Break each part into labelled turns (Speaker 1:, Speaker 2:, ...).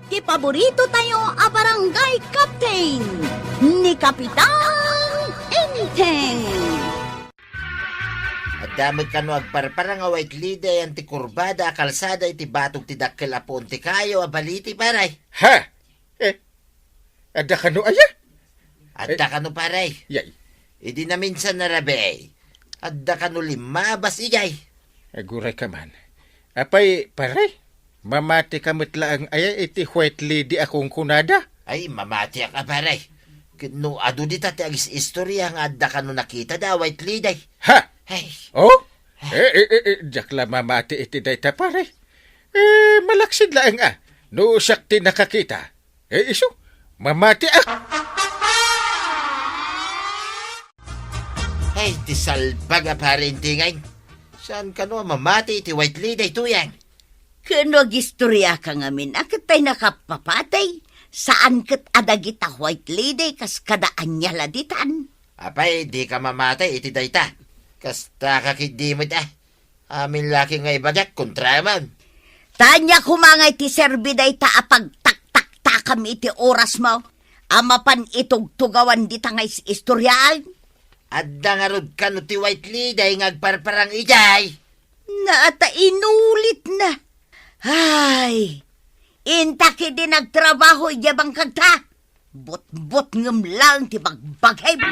Speaker 1: ti paborito tayo a barangay captain ni Kapitan Enteng.
Speaker 2: At damag ka no agparparang a white lady ang ti kurbada a kalsada iti batog ti dakkel a ponte kayo a baliti paray.
Speaker 3: Ha? Ada ka no aya?
Speaker 2: Adda ka no paray.
Speaker 3: Yay.
Speaker 2: Idi na minsan narabe. Adda ka no limabas igay.
Speaker 3: Aguray ka man. Apay, pare, mamati kamit lang aya iti white lady akong kunada.
Speaker 2: Ay mamati ka paray. No adu di ti agis istorya nga adda ka no nakita da white lady.
Speaker 3: Ha?
Speaker 2: Hey.
Speaker 3: Oh? Jakla mamati iti dayta pare. Malaksid lang no sakti nakakita. Iso, mamati
Speaker 2: Hey, ti salbag a parentingay. Saan ka no mamati ti white lady tuyang?
Speaker 1: Kano gistorya ka ngamin, akit tayo nakapapatay. Saan kat adagita white lady kas kadaan niya laditan?
Speaker 2: Apay, di ka mamatay iti dayta. Kasta kakidimit Amin laki nga ibagak kontraman.
Speaker 1: Tanya kumangay ti serbiday ta apag tak-tak-takam iti oras mo. Amapan itugtugawan di tangay istoryaan.
Speaker 2: Adda nga rod ka no ti white lady ngagparparang ijay.
Speaker 1: Naata inulit na. Ay, intaki din nagtrabaho iyabang kagta. Bot-bot ngam lang ti bagbagay.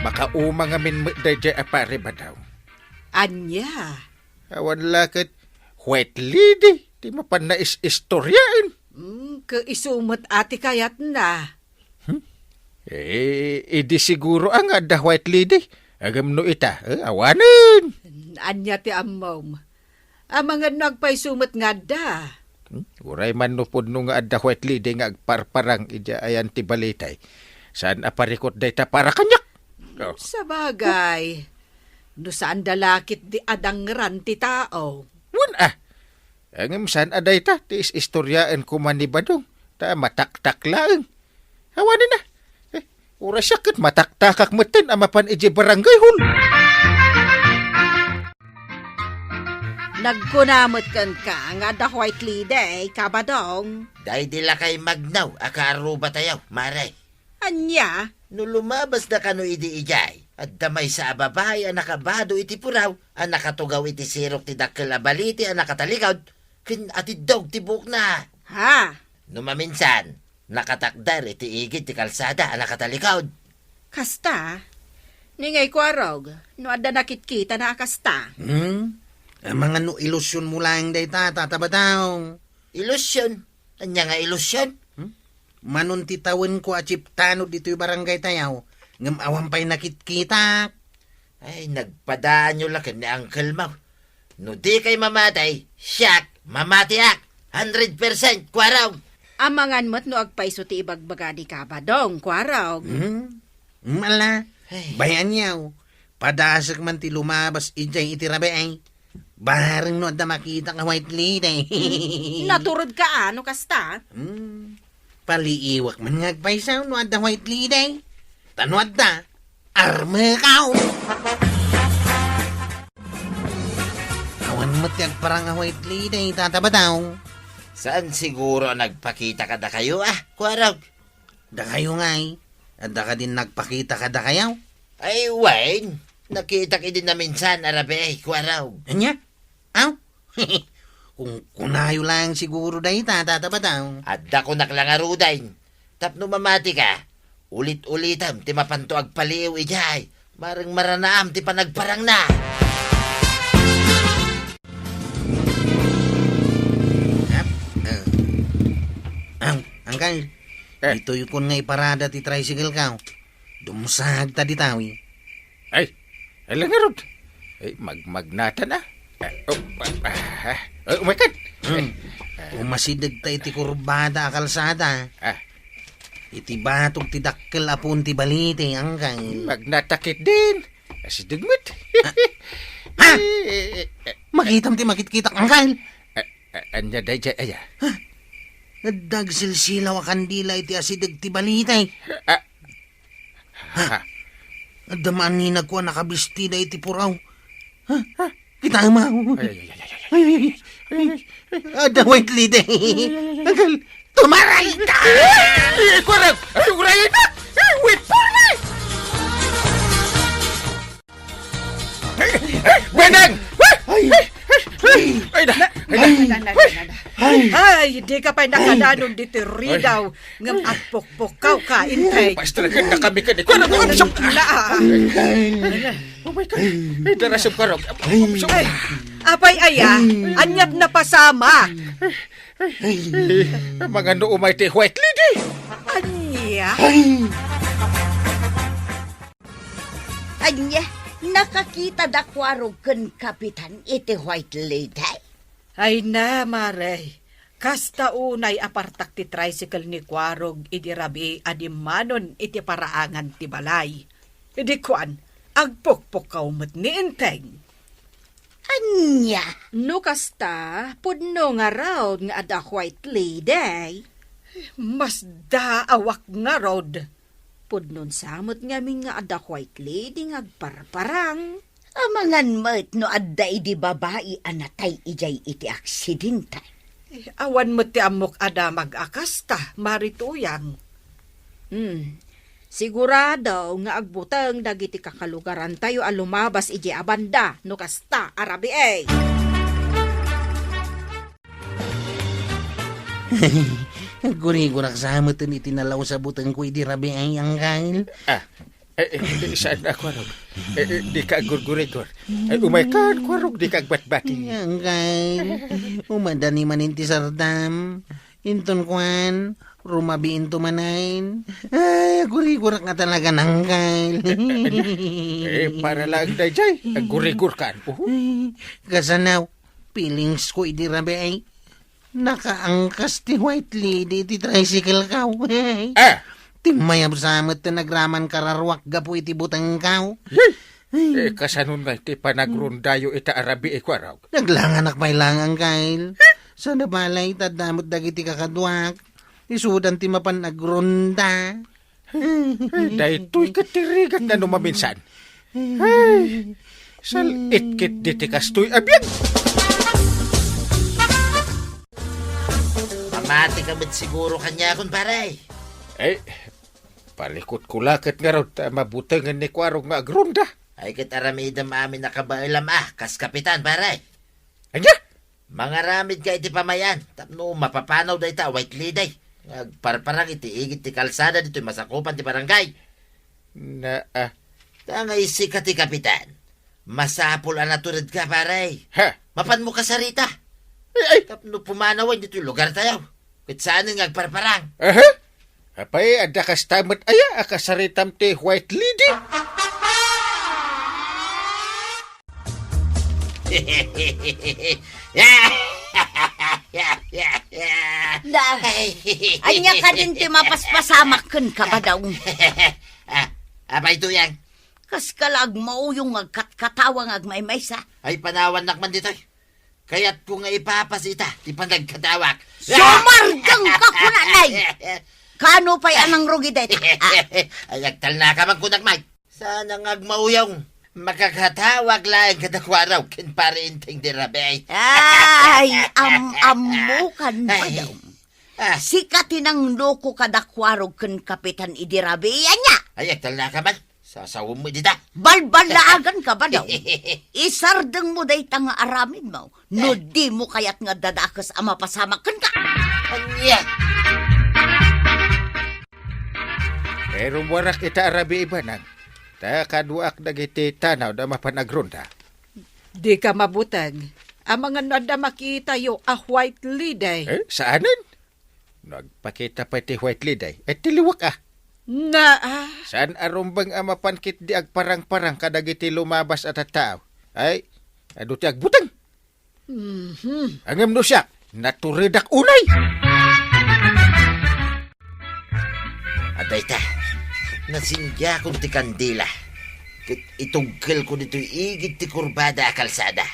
Speaker 3: Baka umang amin mo dayjay apare ba daw?
Speaker 4: Anya?
Speaker 3: Awan lakit, white lady, di mo pa nais-istoryaan.
Speaker 4: Kaisumot ati kayat na.
Speaker 3: Idi siguro ang ada white lady. Agam no ita, awanin.
Speaker 4: Anya ti ammom. Amangan nagpaisumot nga da.
Speaker 3: Uray man no pod no nga ada white lady nga agparparang ija ayan ti balitay. Saan aparikot dayta para kanyak? Oh.
Speaker 4: Sa bagay. No saan dalakit di adangran ti tao.
Speaker 3: Wan Angam saan aday ta, ti istoryaan kumanibadong. Ta mataktak lang. Hawanin na. Ura sakit mataktakak meten amapan iji barangay hul.
Speaker 4: Nagkunamot kan ka nga da white lady, kabadong.
Speaker 2: Day dila kay magnaw, akaruba tayaw, maray.
Speaker 4: Anya?
Speaker 2: No lumabas na ka no idi ijay. At damay sa ababay ang nakabado iti puraw, ang nakatugaw iti sirok ti dakkel a baliti ang nakatalikod, kin ati dog ti buok na.
Speaker 4: Ha?
Speaker 2: No maminsan, nakatakdar iti igid ti kalsada ang nakatalikod.
Speaker 4: Kasta? Ningay ko arog, no ada nakitkita na kasta.
Speaker 5: Ang mga no ilusyon mo lang day tataba daw.
Speaker 2: Ilusyon? Anya nga ilusyon?
Speaker 5: Manon titawan ko achiptano dito yung barangay tayaw. Ngam awan pa'y nakitkita.
Speaker 2: Ay, nagpadaan nyo lakin ni Uncle Mau. No di kay mamatay, siyak, mamatiak, 100% kwaraw.
Speaker 4: Amangan mo't no agpaiso ti ibagbaga di kabadong, kwarog.
Speaker 5: Mala,
Speaker 2: Ay.
Speaker 5: bayan yaw. Padasag man ti lumabas ijay itirabe ay. Barang no da makita nga white lady.
Speaker 4: Naturod ka ano kasta?
Speaker 5: Paliiwak man ngagpaisaw no da white lady. Tanwad da, arme kao. Awan mo tiyag parang nga white lady, tataba daw.
Speaker 2: Saan siguro nagpakita ka da kayo kwaraw?
Speaker 5: Da kayo nga'y. At da ka din nagpakita ka da kayaw.
Speaker 2: Ay, Wayne, nakita ka din na minsan, arabe, kwaraw.
Speaker 5: Anya? Aw? Kung kunayo lang siguro dahi tataba daw.
Speaker 2: Adda ko naklangarudain. Tapno mamati ka, ulit-ulitam, ti mapanto agpaliw ijay. Marang maranaam, ti panagparang na.
Speaker 5: Angkal, dito yung nga iparada ti tricycle ka. Dumusag ta di tawi.
Speaker 3: Ay, alang nga rod. Ay, magmagnata na. Umakan.
Speaker 5: Umasidag ta iti kurbada a kalsada. Iti batog ti dakkel apon ti balite, angkal.
Speaker 3: Magnatakit din. Asi dugmet.
Speaker 5: Makitam ti makitkitak, angkal.
Speaker 3: Anya dayjay aya.
Speaker 5: Nagdagsilsilaw a kandila iti asidag ti balite. Damaan ni nagkuha nakabistida iti puraw. Kita mo.
Speaker 3: Ay.
Speaker 5: Ada white lady. Angkal, tumaray ka!
Speaker 3: Kwarog! Ay, urayan na! Wait for me! Benang! Ay,
Speaker 4: Ay, di ka pa nakadanon dito ridaw. Ngam at pokpokaw ka, intay.
Speaker 3: Pastragan na kami ka ni Kwarog! Umsok! Oh my God! Ay, darasam Kwarog! Umsok!
Speaker 4: Ay, apay aya, anyat na pasama.
Speaker 3: Mga noong ti white lady!
Speaker 4: Anya?
Speaker 1: Anya, nakakita da kwarog ken kapitan iti white lady.
Speaker 4: Ay na, Maray. Kasta unay apartak ti tricycle ni Kwarog iti rabi adimanon iti paraangan ti balay. Idi kuan, agpokpokaw met ni Inteng.
Speaker 1: Anya,
Speaker 4: No kasta, pudno nga raw nga ada white lady. Mas daawak nga rod. Pudnon samot nga min nga ada white lady nga agparparang.
Speaker 1: amangan met no adda di babae anatay ijay iti aksidente.
Speaker 4: Awan mo ti amok ada mag-akasta, marituyang. Sigurado nga agbutang dagiti kakalugaran tayo alumabas iji abanda no kasta arabi eh.
Speaker 5: Guri-gurak sa hamatan itinalaw sa butang ko iti rabi ay angkal.
Speaker 3: Saan na Kwarog? Di ka gurgurigor. Umay ka, Kwarog, di ka batbati.
Speaker 5: Angkal, umadani maninti sardam. Inton kwan, rumabiin tumanain. Ay, guri-gurak nga talaga nangkal.
Speaker 3: Para lang dayjay, gurigor kan.
Speaker 5: Kasanaw, feelings ko iti rabi ay nakaangkas ti white lady ti tricycle kaw. Timayab samet ti nagraman kararwak gapu iti butang kaw.
Speaker 3: Kasanon nga iti panagrundayo ita arabi Kwarog.
Speaker 5: Naglanganak may langang kail. Sa nabalay tadamot dagiti kakadwak. Isudan ti mapan nagrunda.
Speaker 3: Daytoy katirigat na numaminsan. Ay, sal itkit ditikastoy abyan.
Speaker 2: Mamati ka ba't siguro kanya kung paray?
Speaker 3: Palikot kulakit nga raw mabutangan ni Kwarog nga agrunda.
Speaker 2: Ay kat aramidam amin nakabailam kas kapitan paray.
Speaker 3: Anya?
Speaker 2: Mga ramid ka iti pamayan. Tapno mapapanaw da ita white lady. Parparang iti igit ti kalsada dito masakupan ti barangay. Tangay si ti kapitan. Masapul anaturid ka paray. Mapan mo ka sarita. Tapno pumanawan dito yung lugar tayo. Kit saan nga agparparang.
Speaker 3: Apay, ada kastamot aya, akasaritam ti white lady.
Speaker 1: Anya ka din ti mapaspasamaken ka ba daw?
Speaker 2: Abay ito yan.
Speaker 1: Kas kalag mo yung agkatkatawang agmaymaysa.
Speaker 2: Ay panawan nakman dito. Kaya't ko nga ipapasita, di pa nagkatawak.
Speaker 1: Sumargang ka kunanay! Kano pa'y anang rugi dito?
Speaker 2: Ay agtal na ka magkunakmay. Sana nga agmauyong. Makakatawag lang kadakwaraw kin pare inting di rabi.
Speaker 1: Ay, amukan ba daw? Sikatin ang loko kadakwarog ken kapitan idirabi niya.
Speaker 2: Ay agtal na ka man. Sasawom mo dita.
Speaker 1: Balbalaagan ka ba daw? Isardeng mo day nga aramin mo. No di mo kayat nga dadakas ama pasamakan ka.
Speaker 2: Anya.
Speaker 3: Pero warak ita arabi iba nang. Ta kaduak dagiti tanaw da mapanagronda.
Speaker 4: Di ka mabutang. Ang mga nada makita yo a white lady.
Speaker 3: Saanan? Nagpakita pa ti white lady. Tiliwak Saan arumbang amapankit di agparang-parang kadagiti lumabas at tao? Ay, ado ti agbutang. Angam no siya, naturidak unay.
Speaker 2: Atay ta, nasingya kong ti kandila. Itungkil ko dito igit ti kurbada a kalsada.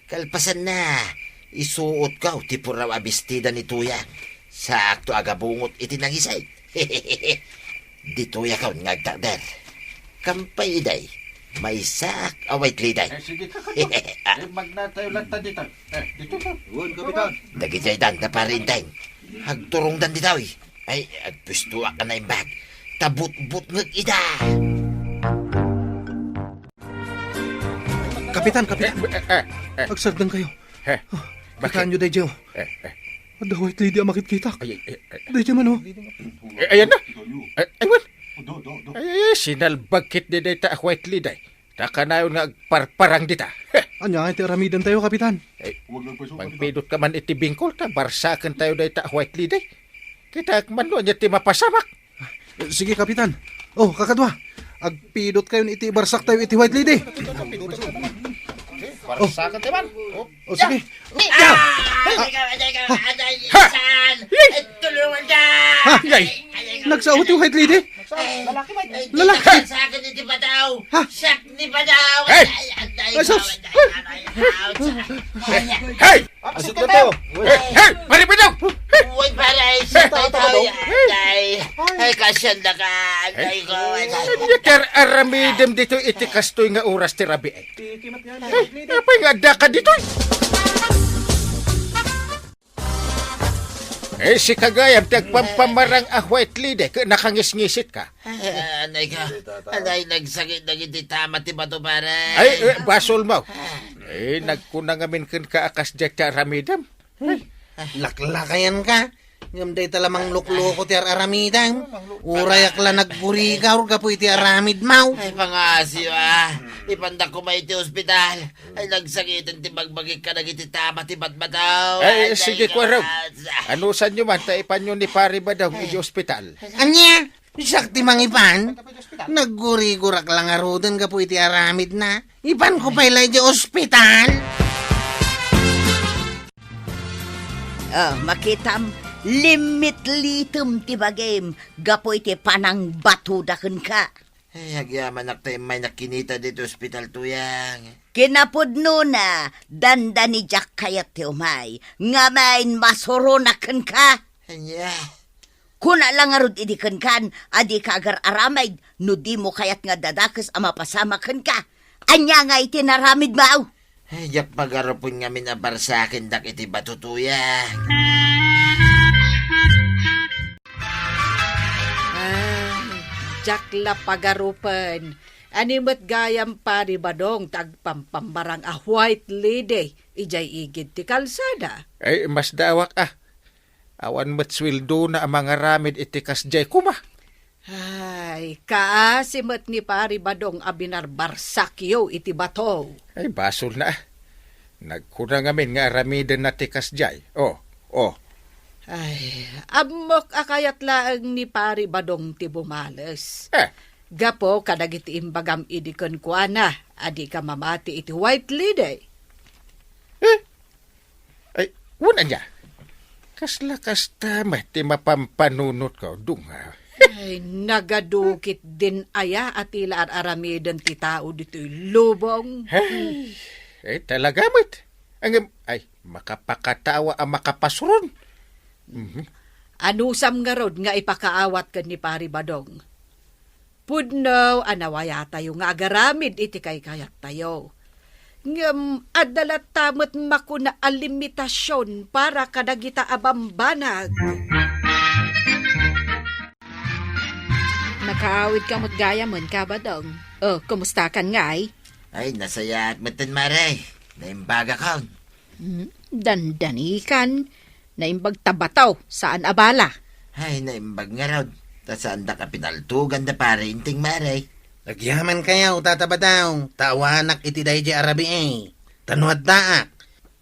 Speaker 2: Kalpasan na, isuot ka ti puraw abistida ni Tuya. Sakto agabungot iti nangisay. Dito yakaw ngagtakder. Kampay iday. may sak away liday.
Speaker 3: Sige ka magnatayo lang ta dito. Dito ka.
Speaker 2: Dagiti dan na parinteng. Hagturong dan ditaw eh. Ay, agpustuwa ka na yung bag. Tabut-but ng ida.
Speaker 6: Kapitan. Agsagdan kayo. Bakaan nyo, Dejo. Ada white lady ang makikita. Dejo man, oh.
Speaker 3: Ayan na. Aywan. Ay, sinalbagkit di day ta white liday. Takanayon nga agparparang dita.
Speaker 6: Anya, iti aramidan tayo, Kapitan.
Speaker 3: Pagpidot ka man iti bingkol ta, barsakan tayo day ta white liday. Kita man doon niya ti mapasamak.
Speaker 6: Sige, Kapitan. Oh, kakadwa. Agpidot kayo ni iti barsak tayo iti white lady.
Speaker 3: Barsakan tayo man.
Speaker 6: Oh, sige.
Speaker 2: Tulungan ka!
Speaker 6: Yay! Nagsaot yung white lady? Lalaki?
Speaker 2: Sa akin ni Badaw!
Speaker 6: Ha?
Speaker 2: Siyak ni Badaw!
Speaker 3: Hey!
Speaker 6: Sus!
Speaker 3: Hey!
Speaker 6: Asok na tayo.
Speaker 3: Hey! Maripidaw!
Speaker 2: Uy, paray! Siya tayo! Ay, kasyan na ka! Ay, ko!
Speaker 3: Kaya aramidem dito iti kastoy nga oras ti rabi. Apay nga daka dito. Si kagayam tagpampamarang a white lady nakangisngisit ka.
Speaker 2: Anay ka! Anay, nagsakit na giti tama ti bato, paray!
Speaker 3: Ay, basol mo. Nagkunangamin kan ka akas dyan ka aramidem.
Speaker 5: Laklakayan ka. Ngam day talamang lukloko ti aramidang. Urayak la nagburigaw ka po iti aramid mau.
Speaker 2: Ay, pangasyo Ipandak ko may iti ospital. Ay, nagsakitan ti bagbagik ka na giti tama ti batbataw.
Speaker 3: Ay, sige ko raw. Ano sa nyo man, taipan nyo ni pari ba daw iti ospital?
Speaker 5: Anya? Sakti mangipan? Naggurigurak lang arudan ka po iti aramid na. Ipan ko pa ilay di ospital.
Speaker 1: Makitam, limit litum ti bagim. Gapo iti panang batudakan ka.
Speaker 2: Ay, agyaman tayo may nakinita dito ospital tuyang.
Speaker 1: Kinapudno na, danda ni Jack kayat ti umay. Ngamain masoronakan ka.
Speaker 2: Anya?
Speaker 1: Kuna lang arud idikan kan, adi ka agar aramay, no di mo kayat nga dadakas ama pasamakan ka. Anya nga iti naramid mau.
Speaker 2: Ay, yak pagarapon nga minabar sa akin dak iti batutuyang.
Speaker 4: Jakla pagarupan. Animat gayam pari badong tagpampambarang a white lady. Ijay igid ti kalsada.
Speaker 3: Ay, mas dawak Awan matswildo na ang mga ramid itikas jay kuma.
Speaker 4: Ay, kaasimat ni pari badong abinar barsakyo iti bato.
Speaker 3: Ay, basol na. Nagkunang amin nga ramidan na tikas jay. Oh.
Speaker 4: Ay, amok akayat laang ni pari badong ti bumales. Gapo kadagiti imbagam idikon kuana, adi ka mamati iti white lady.
Speaker 3: Ay, wala niya. Kasla kastama ti mapampanunot ko. Dunga.
Speaker 4: Ay, nagadukit din aya at ila aramidan ti tao dito'y lubong.
Speaker 3: Ay, talaga mat. Ay, makapakatawa ang makapasuron.
Speaker 4: Anusam nga rod nga ipakaawat ka ni pari badong. Pudno, anawaya tayo nga agaramid iti kay kayat tayo. Ngam, adalat tamot makuna a limitasyon para kadagita abambanag. Nakaawid ka mo't gaya mon ka badong. Kumusta kan nga ay?
Speaker 2: Ay, nasaya at matan maray. Naimbaga ka.
Speaker 4: Dandanikan. Naimbag tabataw, saan abala?
Speaker 2: Ay, naimbag nga raw. Tasaan da ka pinaltugan da pare inting maray.
Speaker 5: Nagyaman kayaw, tatabadaw. Tawanak iti day di arabi Tanuad daak.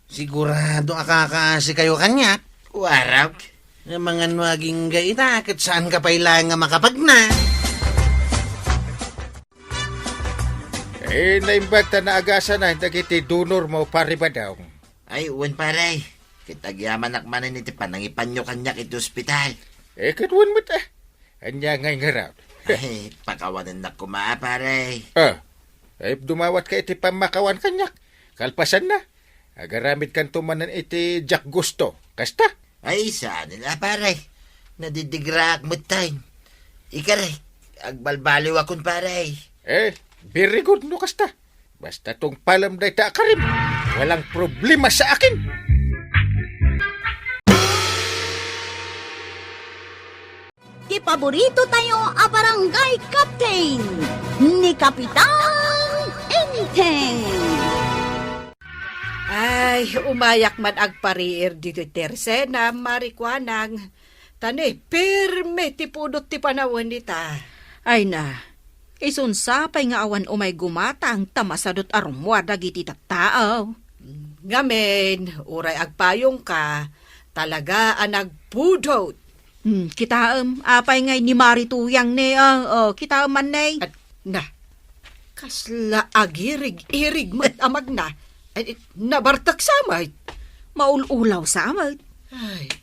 Speaker 5: Sigurado akakaasi kayo kanya.
Speaker 2: Waraw.
Speaker 5: Ang mga nuaging gaita, kat saan ka pailang nga makapagna?
Speaker 3: Naimbag ta na agasa na, dagiti donor mo pari ba daw?
Speaker 2: Ay, uwan paray. Kitagyaman akmanan iti panangipan nyo kanyak iti ospital.
Speaker 3: Katwan mo ta. Anya ngay nga raw.
Speaker 2: Ay, pakawanan na kumaa paray.
Speaker 3: Ay, dumawat ka iti pamakawan kanyak. Kalpasan na. Agaramid kan tumanan iti Jack Gusto. Kasta?
Speaker 2: Ay, saan nila paray. Nadidigra akmat tayo. Ikaray, agbalbaliw akon paray.
Speaker 3: Very good no kasta. Basta tong palam day ta karim. Walang problema sa akin.
Speaker 1: Ti paborito tayo a barangay captain ni Kapitan Enteng.
Speaker 4: Ay, umayak man agpariir dito tersena, marikwanang. Tani, pirme ti pudot ti panawon nita.
Speaker 7: Ay na, isunsapay nga awan umay gumatang tamasadot arumwa dagiti tattaaw.
Speaker 4: Ngamen, uray agpayong ka, talaga ang nagpudot.
Speaker 7: Kitaam, apay ngay ni Marituyang ne, kitaam man ne.
Speaker 4: At na, kasla agirig-irig mat amag na, ay, nabartak samay.
Speaker 7: Maululaw sa amat.
Speaker 4: Ay,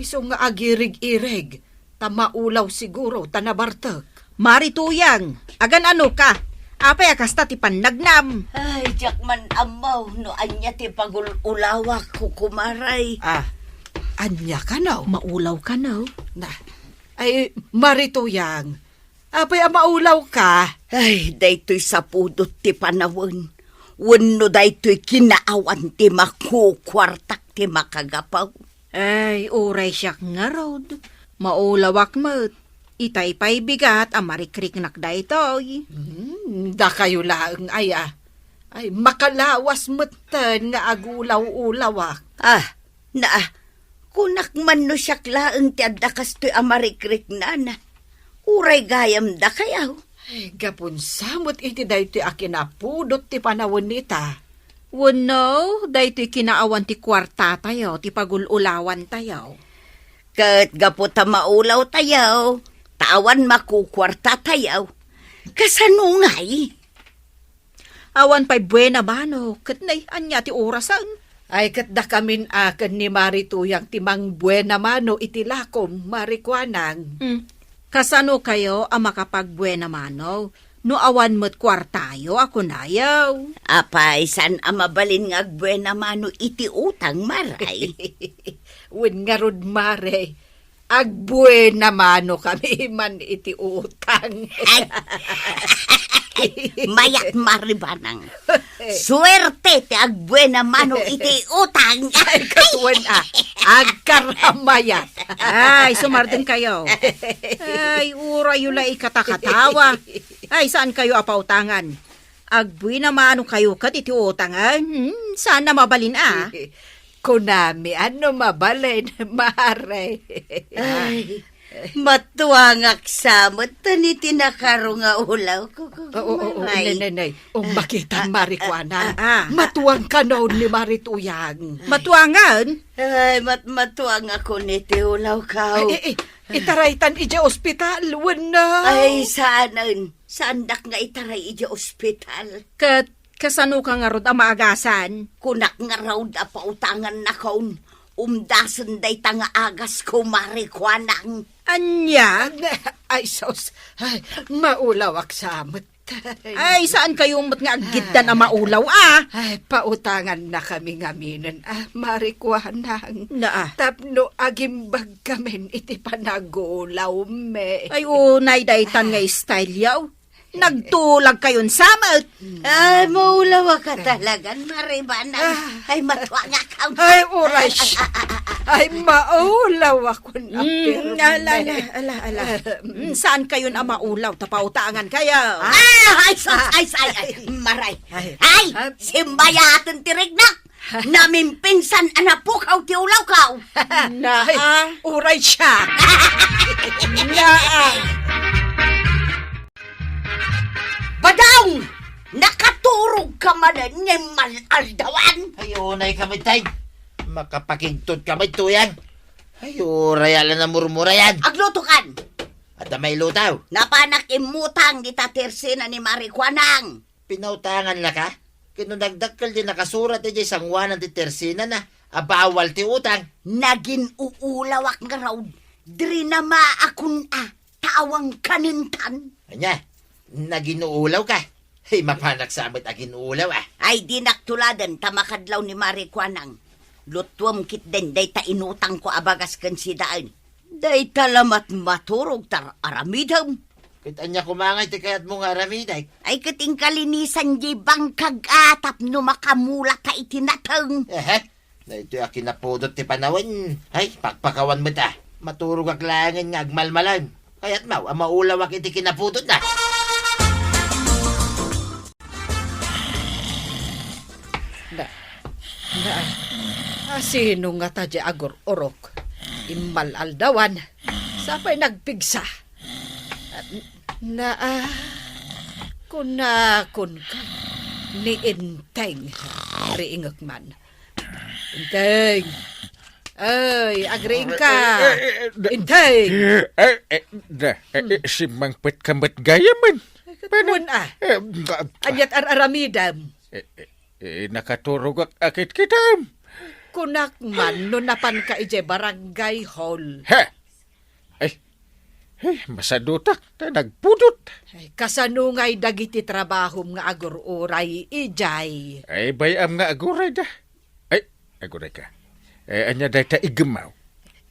Speaker 4: iso nga agirig-irig, tamaulaw siguro, tanabartak.
Speaker 7: Marituyang, agan ano ka? Apay akasta ti pannagnam.
Speaker 1: Ay, jakman amaw, no anya ti pagululawak ko kumaray.
Speaker 4: Anya ka na?
Speaker 7: Maulaw ka na.
Speaker 4: Na, ay, Marituyang, apay maulaw ka.
Speaker 1: Ay, daytoy sa pudot ti panawon. Wenno daytoy kinaawan ti makukwartak ti makagapaw.
Speaker 7: Ay, uray siyak nga rod. Maulawak mat. Itay pa'y bigat ang marikrik nakda ito.
Speaker 4: Da kayo lang, ay makalawas matan nga agulaw-ulawak.
Speaker 1: Kunak man no siyak laeng ti adda kastoy amarikrik na. Uray gayam da kayaw.
Speaker 4: Ay, gapon samot iti daytoy akinapudot ti panawon nita.
Speaker 7: Wano, dahito kinaawan ti kwarta tayo, ti pagululawan tayo.
Speaker 1: Kat gapo ta maulaw tayaw, tawan makukwarta tayaw. Kasanungay.
Speaker 7: Awan pa'y buena mano, katnay anya ti orasan.
Speaker 4: Ay, katda kamin akan ni Marituyang timang buena mano itilakom, marikwanang.
Speaker 7: Kasano kayo ang makapagbuena mano? No awan mo't kwartayo, ako nayaw.
Speaker 1: Apay, san amabalin nga buena mano iti utang maray.
Speaker 4: Wen nga rod mare, agbuena mano kami man iti utang.
Speaker 1: Mayat maribanang. Suerte ti agbuena mano iti utang.
Speaker 4: Ay, katuwan agkaramayat.
Speaker 7: Ay, sumardin kayo. Ay, ura yula ikatakatawa. Ay, saan kayo apautangan? Agbuy na maano kayo kat iti utangan? Saan na mabalin
Speaker 4: Kunami, ano mabalin, mare.
Speaker 1: Ay, matuangak samot tani tinakaro nga ulaw ko.
Speaker 4: Oo, nanay. Makita marikwana. Matuwang ka noon ni Marituyang.
Speaker 7: Matuangan?
Speaker 1: Ay, matuang ako ni ti ulaw ka.
Speaker 4: Itaraytan iti ospital, wala.
Speaker 1: Ay, saan dak nga itaray iti ospital?
Speaker 7: Kasano ka nga rod ang maagasan?
Speaker 1: Kunak nga raw da pautangan na kaun. Umdasan day tanga agas ko marikwanang.
Speaker 7: Anya?
Speaker 4: Ay, sos. Ay, maulawak samot.
Speaker 7: Ay, saan kayo mo't nga agiddan na maulaw,
Speaker 4: Ay, pautangan na kami ngaminan, marikwanang.
Speaker 7: Na
Speaker 4: Tapno agimbag kamen iti panagulaw, me.
Speaker 7: Ay, unay daytan nga style yaw. Nagtulag kayon samot.
Speaker 1: Ay, maulawa ka talaga, maribanang. Ay, matuanga ka.
Speaker 4: Ay, uray siya. Ay, maulaw ako na.
Speaker 7: Ala. Saan kayo na maulaw? Tapautangan kayo.
Speaker 1: Ay, maray. Ay, simbayatan tirignak. Namimpinsan anapukaw ti ulaw kaw.
Speaker 4: Ay, uray siya.
Speaker 1: Badang! Nakaturog ka man ni malaldawan.
Speaker 2: Ayunay kami tay. Makapakingtod kami tuyang. Ayuray ala na murmura yan.
Speaker 1: Aglutukan.
Speaker 2: At may lutaw.
Speaker 1: Napanak imutang di tatersina ni Marikwanang.
Speaker 2: Pinautangan na ka? Kinunagdakkel din nakasurat di sangwanan ti tersina na. Abawal ti utang.
Speaker 1: Nagin uulawak nga raw. Diri na maakun tawang kanintan.
Speaker 2: Anya, naginuulaw ka. Hey, mapanak sa amat aginuulaw
Speaker 1: Ay di naktuladan tamakadlaw ni Marikwanang. Lutwam kit den day ta inutang ko abagas kan si daan. Day talamat maturog tar aramidam.
Speaker 2: Kit anya kumangay ti kayat mo nga ramiday.
Speaker 1: Ay kating kalinisan di bang kagatap no makamula ka itinatang.
Speaker 2: Na ito yung kinapudot ti panawan. Ay, pagpakawan mo ta. Maturog ak langan nga agmalmalan. Kaya't mau, ang maulawak iti kinapudot na.
Speaker 4: Sino nga ta di agor orok? Imal aldawan. Sapay nagpigsa. Kunakon ka. Ni Inteng. Riingak man. Inteng. Ay, agreeing ka. Inteng.
Speaker 3: Si Mangpet kamat gaya man.
Speaker 4: Pun Anyat aramidam.
Speaker 3: Nakaturog akit kitam.
Speaker 4: Kunak man no napan ka ije barangay hall.
Speaker 3: Masadutak na nagpudot.
Speaker 4: Ay, kasanungay dagiti trabaho nga agor oray ijay.
Speaker 3: Ay, bayam nga aguray da. Ay, aguray ka. Anya dahi ta igamaw.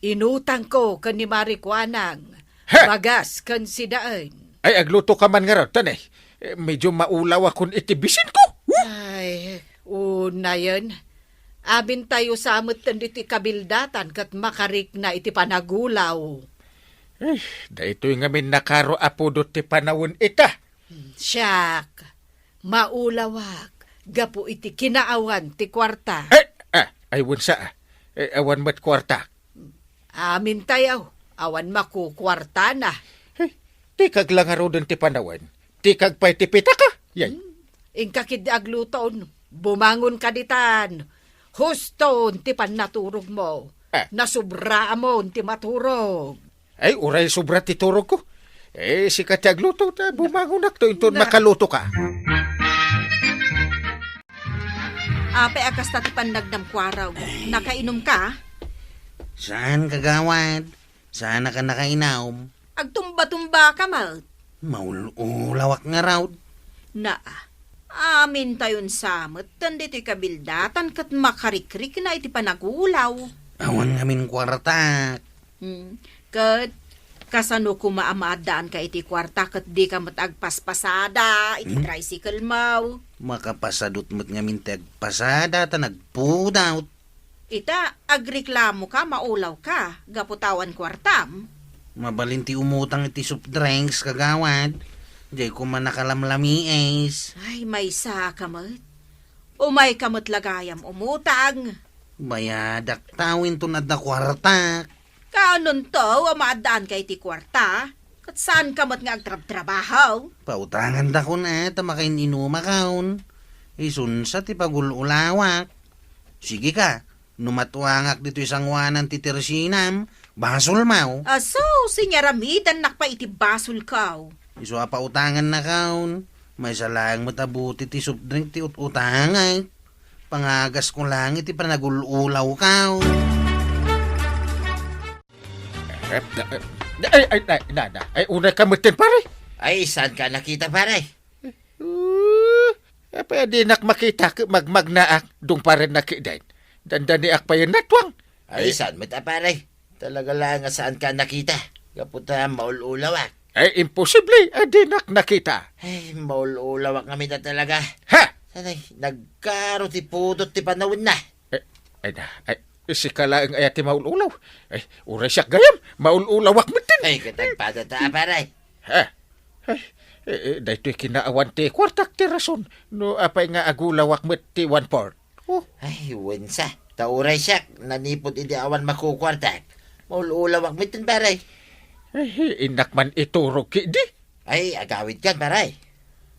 Speaker 4: Inutang ko kan ni Marikwanang. Bagas kan si Daan.
Speaker 3: Ay, agluto ka man nga raw, tanay. Medyo maulaw akong itibisin ko.
Speaker 4: Ay, una yun. Abin tayo sa amutan diti kabildatan kat makarik na iti panagulaw.
Speaker 3: Ay, da ito'y ngamin nakaro apodot ti panawon ita.
Speaker 4: Siyak, maulawak, gapu iti kinaawan ti kwarta.
Speaker 3: Ay, wunsa. Awan mat kwarta.
Speaker 4: Amin tayo, awan maku kwarta na.
Speaker 3: Tikag lang nga rodon ti panawan. Tikag pa'y ti pita ka. Yan.
Speaker 4: Ingkakid agluton, bumangon ka ditan. Huston ti panaturog mo. Nasubra mo ti maturog.
Speaker 3: Ay, uray sobra ti turog ko. Si katiagluto ta bumangon akto inton makaluto ka.
Speaker 7: Ape akas ti panagdam kwaraw. Nakainom ka?
Speaker 5: Saan kagawad? Sana ka nakainom?
Speaker 7: Agtumba-tumba ka, Mal.
Speaker 5: Maulawak nga raw.
Speaker 7: Na, amin tayon samot, tandito'y kabildatan kat makarikrik na iti panagulaw.
Speaker 5: Awan ngamin kwarta.
Speaker 7: Kat, kasano kumaamaadaan ka iti kwarta kat di ka matagpaspasada, iti tricycle mo.
Speaker 5: Makapasadot mo't ngamin tagpasada ta nagpudaw.
Speaker 7: Ita, agreklamo ka, maulaw ka, gaputawan kwartam.
Speaker 5: Mabalinti umutang iti soft drinks kagawad. Di ko man nakalamlami es.
Speaker 7: Ay, may sa kamot. Umay kamot lagayam umutang.
Speaker 5: Bayadak tawin to na da kwarta.
Speaker 7: Kanon to, amaadaan kay ti kwarta. Kat saan kamot nga agtrab-trabahaw?
Speaker 5: Pautangan da ko na tamakain inuma kaon. Isun sa ti pagululawak. Sige ka, numatuangak dito isang wanan ti tersinam. Basol mau.
Speaker 7: Aso, sinyaramidan nakpa iti basol kaw.
Speaker 5: Iso pautangan na kaon. May salayang matabuti ti soft drink ti utangay. Pangagas ko lang iti panagululaw kaon.
Speaker 3: Ay, unay kamutin pare.
Speaker 2: Ay, saan ka nakita pare?
Speaker 3: Pwede nak makita magmagnaak dung pare nakidain. Dandaniak pa yung natwang.
Speaker 2: Ay, saan mo ta pare? Talaga lang nga saan ka nakita. Kaputa maululawak.
Speaker 3: Ay, imposible. Adi nakita.
Speaker 2: Ay, maululawak kami na talaga.
Speaker 3: Ha?
Speaker 2: Sanay, nagkaro ti pudot ti panawin na.
Speaker 3: Si kalaang ayati maululaw. Ay, uray siya gayam. Maululawak mo din.
Speaker 2: Ay, katagpada ta pare.
Speaker 3: Ha? Ay, dahito'y kinaawan ti kwartak ti rason. No, apay nga agulawak mo ti 1/4. Oh.
Speaker 2: Ay, wensa. Tauray siya. Nanipod hindi awan makukwartak. Maululawak mo din pare.
Speaker 3: Ay, inakman iturog ki di.
Speaker 2: Ay, agawid ka pare.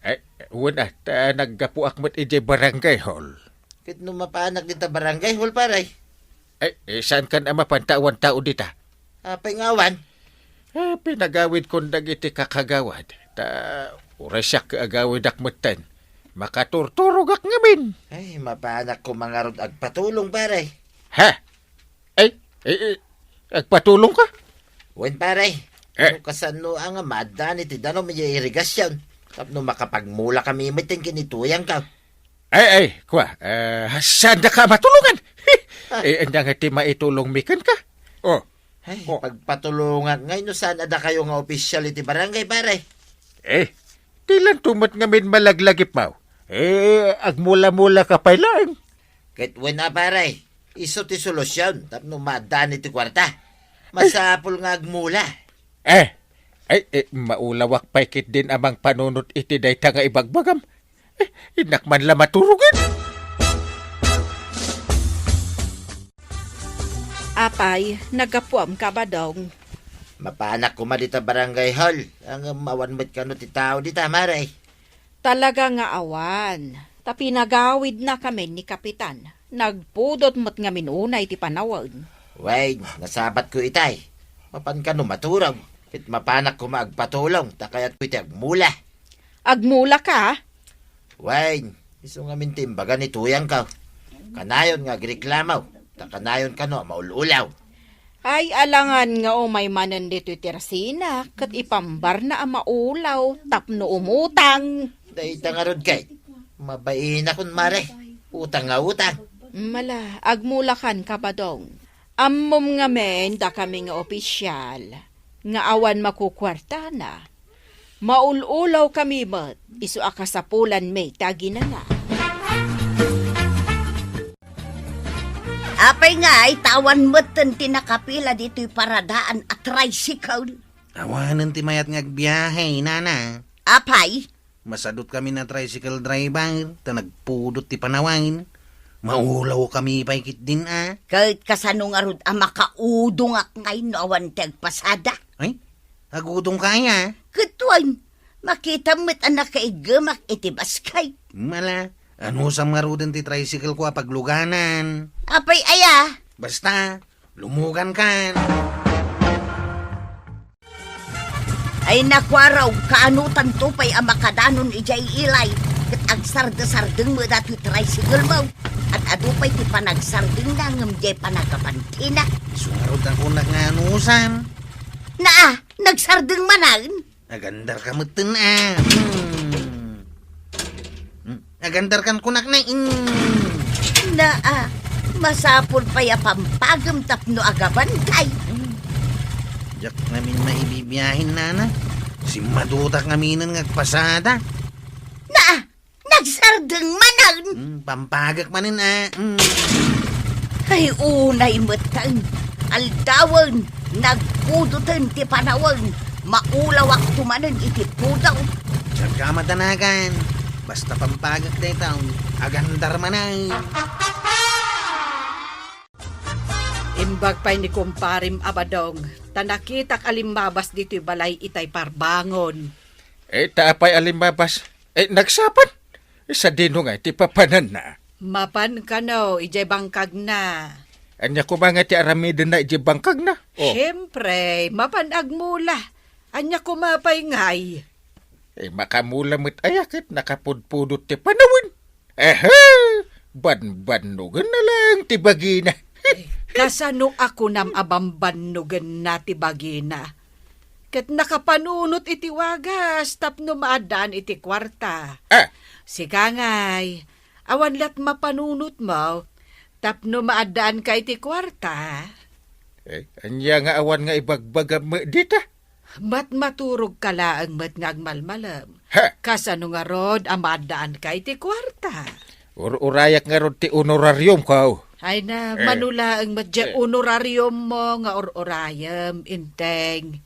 Speaker 3: Ay, wala. Naggapuak mo't ije barangay hall.
Speaker 2: Kit nung mapanak dito barangay hall pare.
Speaker 3: Ay, saan ka na mapantawan tao dita?
Speaker 2: Apay ngawan.
Speaker 3: Pinagawid kong dagiti kakagawad. Uray siya kaagawid akmutan. Makaturturog ak ngamin.
Speaker 2: Ay, mapanak ko mga rod agpatulong pare.
Speaker 3: Ha? Ay, agpatulong ka?
Speaker 2: Wen pare. No kasano ang amadan iti danom may irigasyon. Tapno makapagmula kami mitin kinituyang ka.
Speaker 3: Ay, kwa. Saan na ka matulungan? Andang iti maitulong mikan ka. Oh.
Speaker 2: Ay, pagpatulungan. Ngayon no saan ada kayo nga opisyal iti barangay pare.
Speaker 3: Tilan tumat ngamin malaglagip mo. Agmula-mula ka pa lang.
Speaker 2: Kahit wala paray, iso ti solusyon, tapno madaan iti kwarta. Masapol nga agmula.
Speaker 3: Maulawak paikit din amang panunot iti dayta nga ibagbagam. Inakman la maturugan.
Speaker 7: Apay, nagapuam ka ba dong?
Speaker 2: Mapanak ko dita barangay hall. Ang mawanmat ka no ti tao dita, maray.
Speaker 7: Talaga nga awan. Tapi nagawid na kami ni Kapitan. Nagpudot mo't nga minunay ti panawon.
Speaker 2: Way, nasabat ko itay. Mapan ka no maturog. Kit mapanak ko maagpatulong, takayat ko iti agmula.
Speaker 7: Agmula ka?
Speaker 2: Way, iso nga mintimbaga ni tuyang ka. Kanayon nga agreklamaw. Takanayon ka no, maululaw.
Speaker 7: Ay alangan nga umay manan dito tirasina, kat ipambar na ang maulaw, tapno umutang.
Speaker 2: Dahita nga rod kay. Mabain akong mare. Utang nga utang.
Speaker 7: Mala, agmulakan ka ba dong? Ammom nga men, da kami nga opisyal. Nga awan makukwarta na. Maululaw kami mat, iso akasapulan may tagi na nga.
Speaker 1: Apay nga ay tawan mo't tinakapila dito'y paradaan at tricycle.
Speaker 5: Awanan ti mayat nga agbiyahe, nana.
Speaker 1: Apay,
Speaker 5: Masadot kami na tricycle driver, ta nagpudot ti panawangin. Maulaw kami paikit din
Speaker 1: kahit kasano nga rod ang makaudong ak ngayon no awan pasada.
Speaker 5: Ay, agudong kaya.
Speaker 1: Katuan, makita mo't anak kaigamak itibas kay.
Speaker 5: Mala, ano sa marudan ti tricycle ko pagluganan.
Speaker 1: Apay aya,
Speaker 5: Basta, lumugan kan.
Speaker 1: ay nakwaraw kaanutan tupay ang makadanon ijay ilay. Kat ang sarda-sardeng mo dati tricycle mo. At adupay ti panagsardeng na ngam jay panagapantina.
Speaker 5: Sungarod ako nanganusan.
Speaker 1: Na, nagsardeng manan.
Speaker 5: Agandar ka mutin Agandar kan kunak na
Speaker 1: Na, masapol pa ya pampagam tapno agaban kay.
Speaker 5: Jak namin maibibiyahin nana. Si madutak namin ngagpasada.
Speaker 1: Na, nagsardeng manan.
Speaker 5: Pampagak manin
Speaker 1: Ay unay matang. Aldawan, nagpudutan ti panawang. Maulawak tumanan iti pudaw.
Speaker 5: Jak ka matanagan. Basta pampagak day taon. Agandar manay.
Speaker 4: Imbag pa'y ni kumparim abadong, tanakitak alimbabas dito'y balay itay parbangon.
Speaker 3: Taapay alimbabas. Nagsapan. Sa dino nga, ti papanan na.
Speaker 4: Mapan ka no, ijay bangkag na.
Speaker 3: Anya ko mga ti aramidin na ijibangkag na.
Speaker 4: Siyempre, mapanag mula. Anya kumapay ngay.
Speaker 3: Makamula mo't ayakit, nakapudpudot ti panawin. Ban-banugan na lang ti bagina.
Speaker 4: Kasano ako nam abambanugan na ti bagina. Kat nakapanunot iti wagas, tapno maadaan iti kwarta. Sika ngay, awan lat mapanunot mo, tapno maadaan ka iti kwarta.
Speaker 3: Anya nga awan nga ibagbagam mo dita.
Speaker 4: Mat maturog ka laang mat ngagmalmalam. Kasano nga rod, amadaan ka iti kwarta.
Speaker 3: Urayak nga rod ti honorarium ko.
Speaker 4: Ay na, manula ang madya honorarium mo nga orayam, inteng.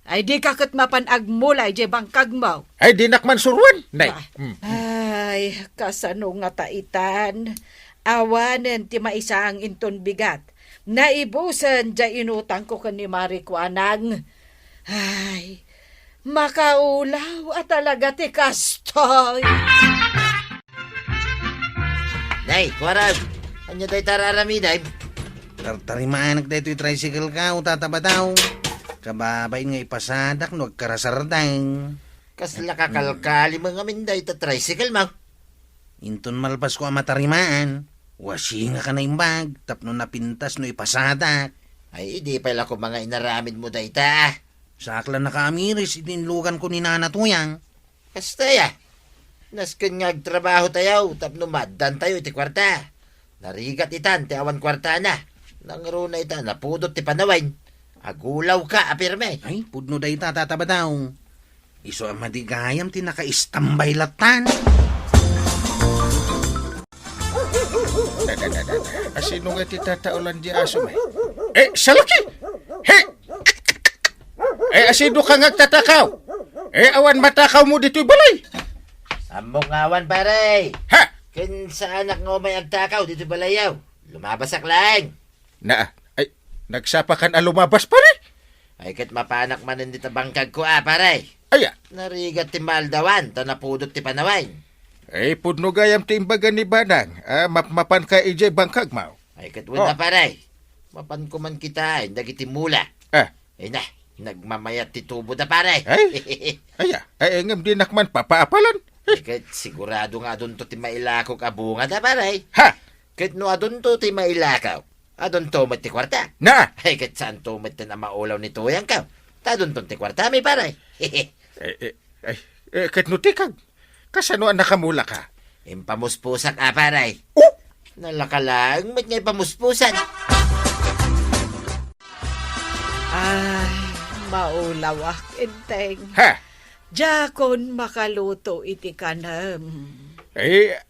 Speaker 4: Ay di kakot mapanag mula, di bangkag mo.
Speaker 3: Ay di nakman surwan. Nay.
Speaker 4: Ay, kasano nga taitan. Awanen ti maisa ang inton bigat. Naibusan di inutang ko kan ni Marikuanang. Ay, makaulaw at talaga ti kastoy.
Speaker 2: Nay, kwarag. Anya day tararamiday.
Speaker 5: Tartarimanak da ito'y tricycle ka, tatabataw. Kababay nga ipasadak, no agkarasardang.
Speaker 2: Kasla kakalkali mga minday ta tricycle mo.
Speaker 5: Inton malpas ko ang matarimaan. Wasi nga ka na imbag, tapno napintas no ipasadak.
Speaker 2: Ay, di pala ko mga inaramid mo day ta.
Speaker 5: Sakla na kaamiris, itinlugan ko ni Nana Tuyang.
Speaker 2: Kasta ya. Nasken nga agtrabaho tayo, tapno madan tayo iti kwarta. Narigat itan, ti awan kwarta na. Nangaro na itan, napudot ti panawain. Agulaw ka, apirme.
Speaker 5: Ay, pudno da ita tatabataw. Iso ang madigayam ti naka-istambay latan.
Speaker 3: Asino nga ti tataulan di aso may? Salaki! Asino ka nga tatakaw? Awan matakaw mo dito'y balay!
Speaker 2: Among awan, pare.
Speaker 3: Ha!
Speaker 2: Kinsa anak nga may agtakaw dito balayaw. Lumabasak lang.
Speaker 3: Nagsapakan lumabas pa rin.
Speaker 2: Ay kat mapanak man hindi ta bangkag ko pare.
Speaker 3: Aya,
Speaker 2: Narigat ti maldawan, ta napudot ti panawain.
Speaker 3: pudno gayam ti imbaga ni Banang. Mapan ka ijay bangkag mau.
Speaker 2: Ay kat wala pare. Mapan ko man kita, dagiti mula. Ay na, nagmamayat ti tubo da pare.
Speaker 3: Ngam dinakman papaapalan.
Speaker 2: Ay kat sigurado nga adun to ti mailakaw kabunga da pare.
Speaker 3: Ha!
Speaker 2: Kat no adun to ti mailakaw. Adun to mat ti kwarta.
Speaker 3: Na!
Speaker 2: Ay kat saan to mat na maulaw ni tuyang ka. Tadun to ti kwarta mi pare.
Speaker 3: Ket nutikag. Kasano ang nakamula ka?
Speaker 2: Impamuspusak pare.
Speaker 3: Oh!
Speaker 2: Nalakalang, mat nga ipamuspusan.
Speaker 4: Ay, maulawak, inteng.
Speaker 3: Ha!
Speaker 4: Jakon makaluto iti kanam.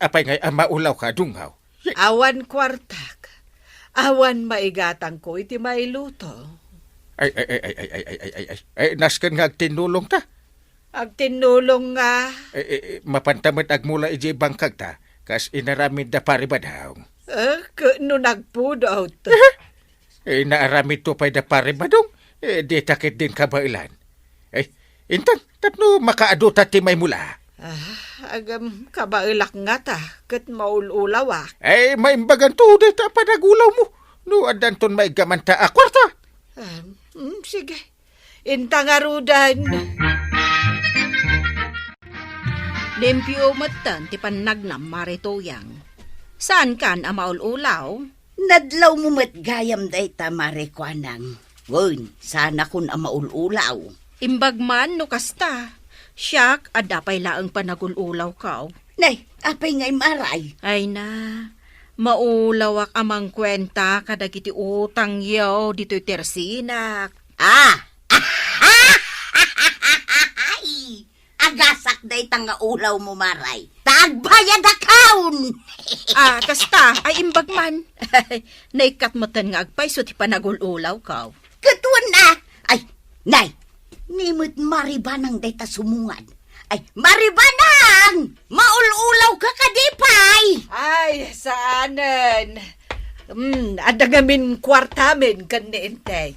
Speaker 3: Apay ngay maulaw ka dunghaw.
Speaker 4: Awan kwartak. Awan maigatang ko iti mailuto.
Speaker 3: Nasken nga agtinulong ta.
Speaker 4: Agtinulong nga.
Speaker 3: Mapantamad agmula ijay bangkag ta. Kas inaramid da paribadaw.
Speaker 4: No nagpudot.
Speaker 3: Naaramid to pa'y da paribadong. Di takit din kabailan. Intan, tapno makaadota ti may mula.
Speaker 4: Agam kabailak nga ta. Kat maululaw
Speaker 3: Maimbagan to, di ta panagulaw mo. No, adanton may gamanta akwarta.
Speaker 4: Sige. Intangarudan.
Speaker 7: Limpyo matan ti panagnam maritoyang. Saan kan amaululaw?
Speaker 1: Nadlaw mo met gayam day tamare kwanang. Gun, sana kun amaululaw.
Speaker 7: Imbagman no kasta. Siyak, adapay laang panagululaw ka.
Speaker 1: Nay, apay ngay maray.
Speaker 7: Ay na, maulawak amang kwenta kadagiti utang yaw dito'y tersinak.
Speaker 1: Agasak day tanga ulaw mo maray. Tagbayad akaun!
Speaker 7: Kasta, ay imbagman. Naikat matan nga agpay so ti panagululaw ka.
Speaker 1: Katuan na! Ay, nay! Nimut maribanang day ta sumungad. Ay, maribanang! Maululaw ka kadipay!
Speaker 4: Ay, saanan? Adagamin kwartamin kan ni inteng.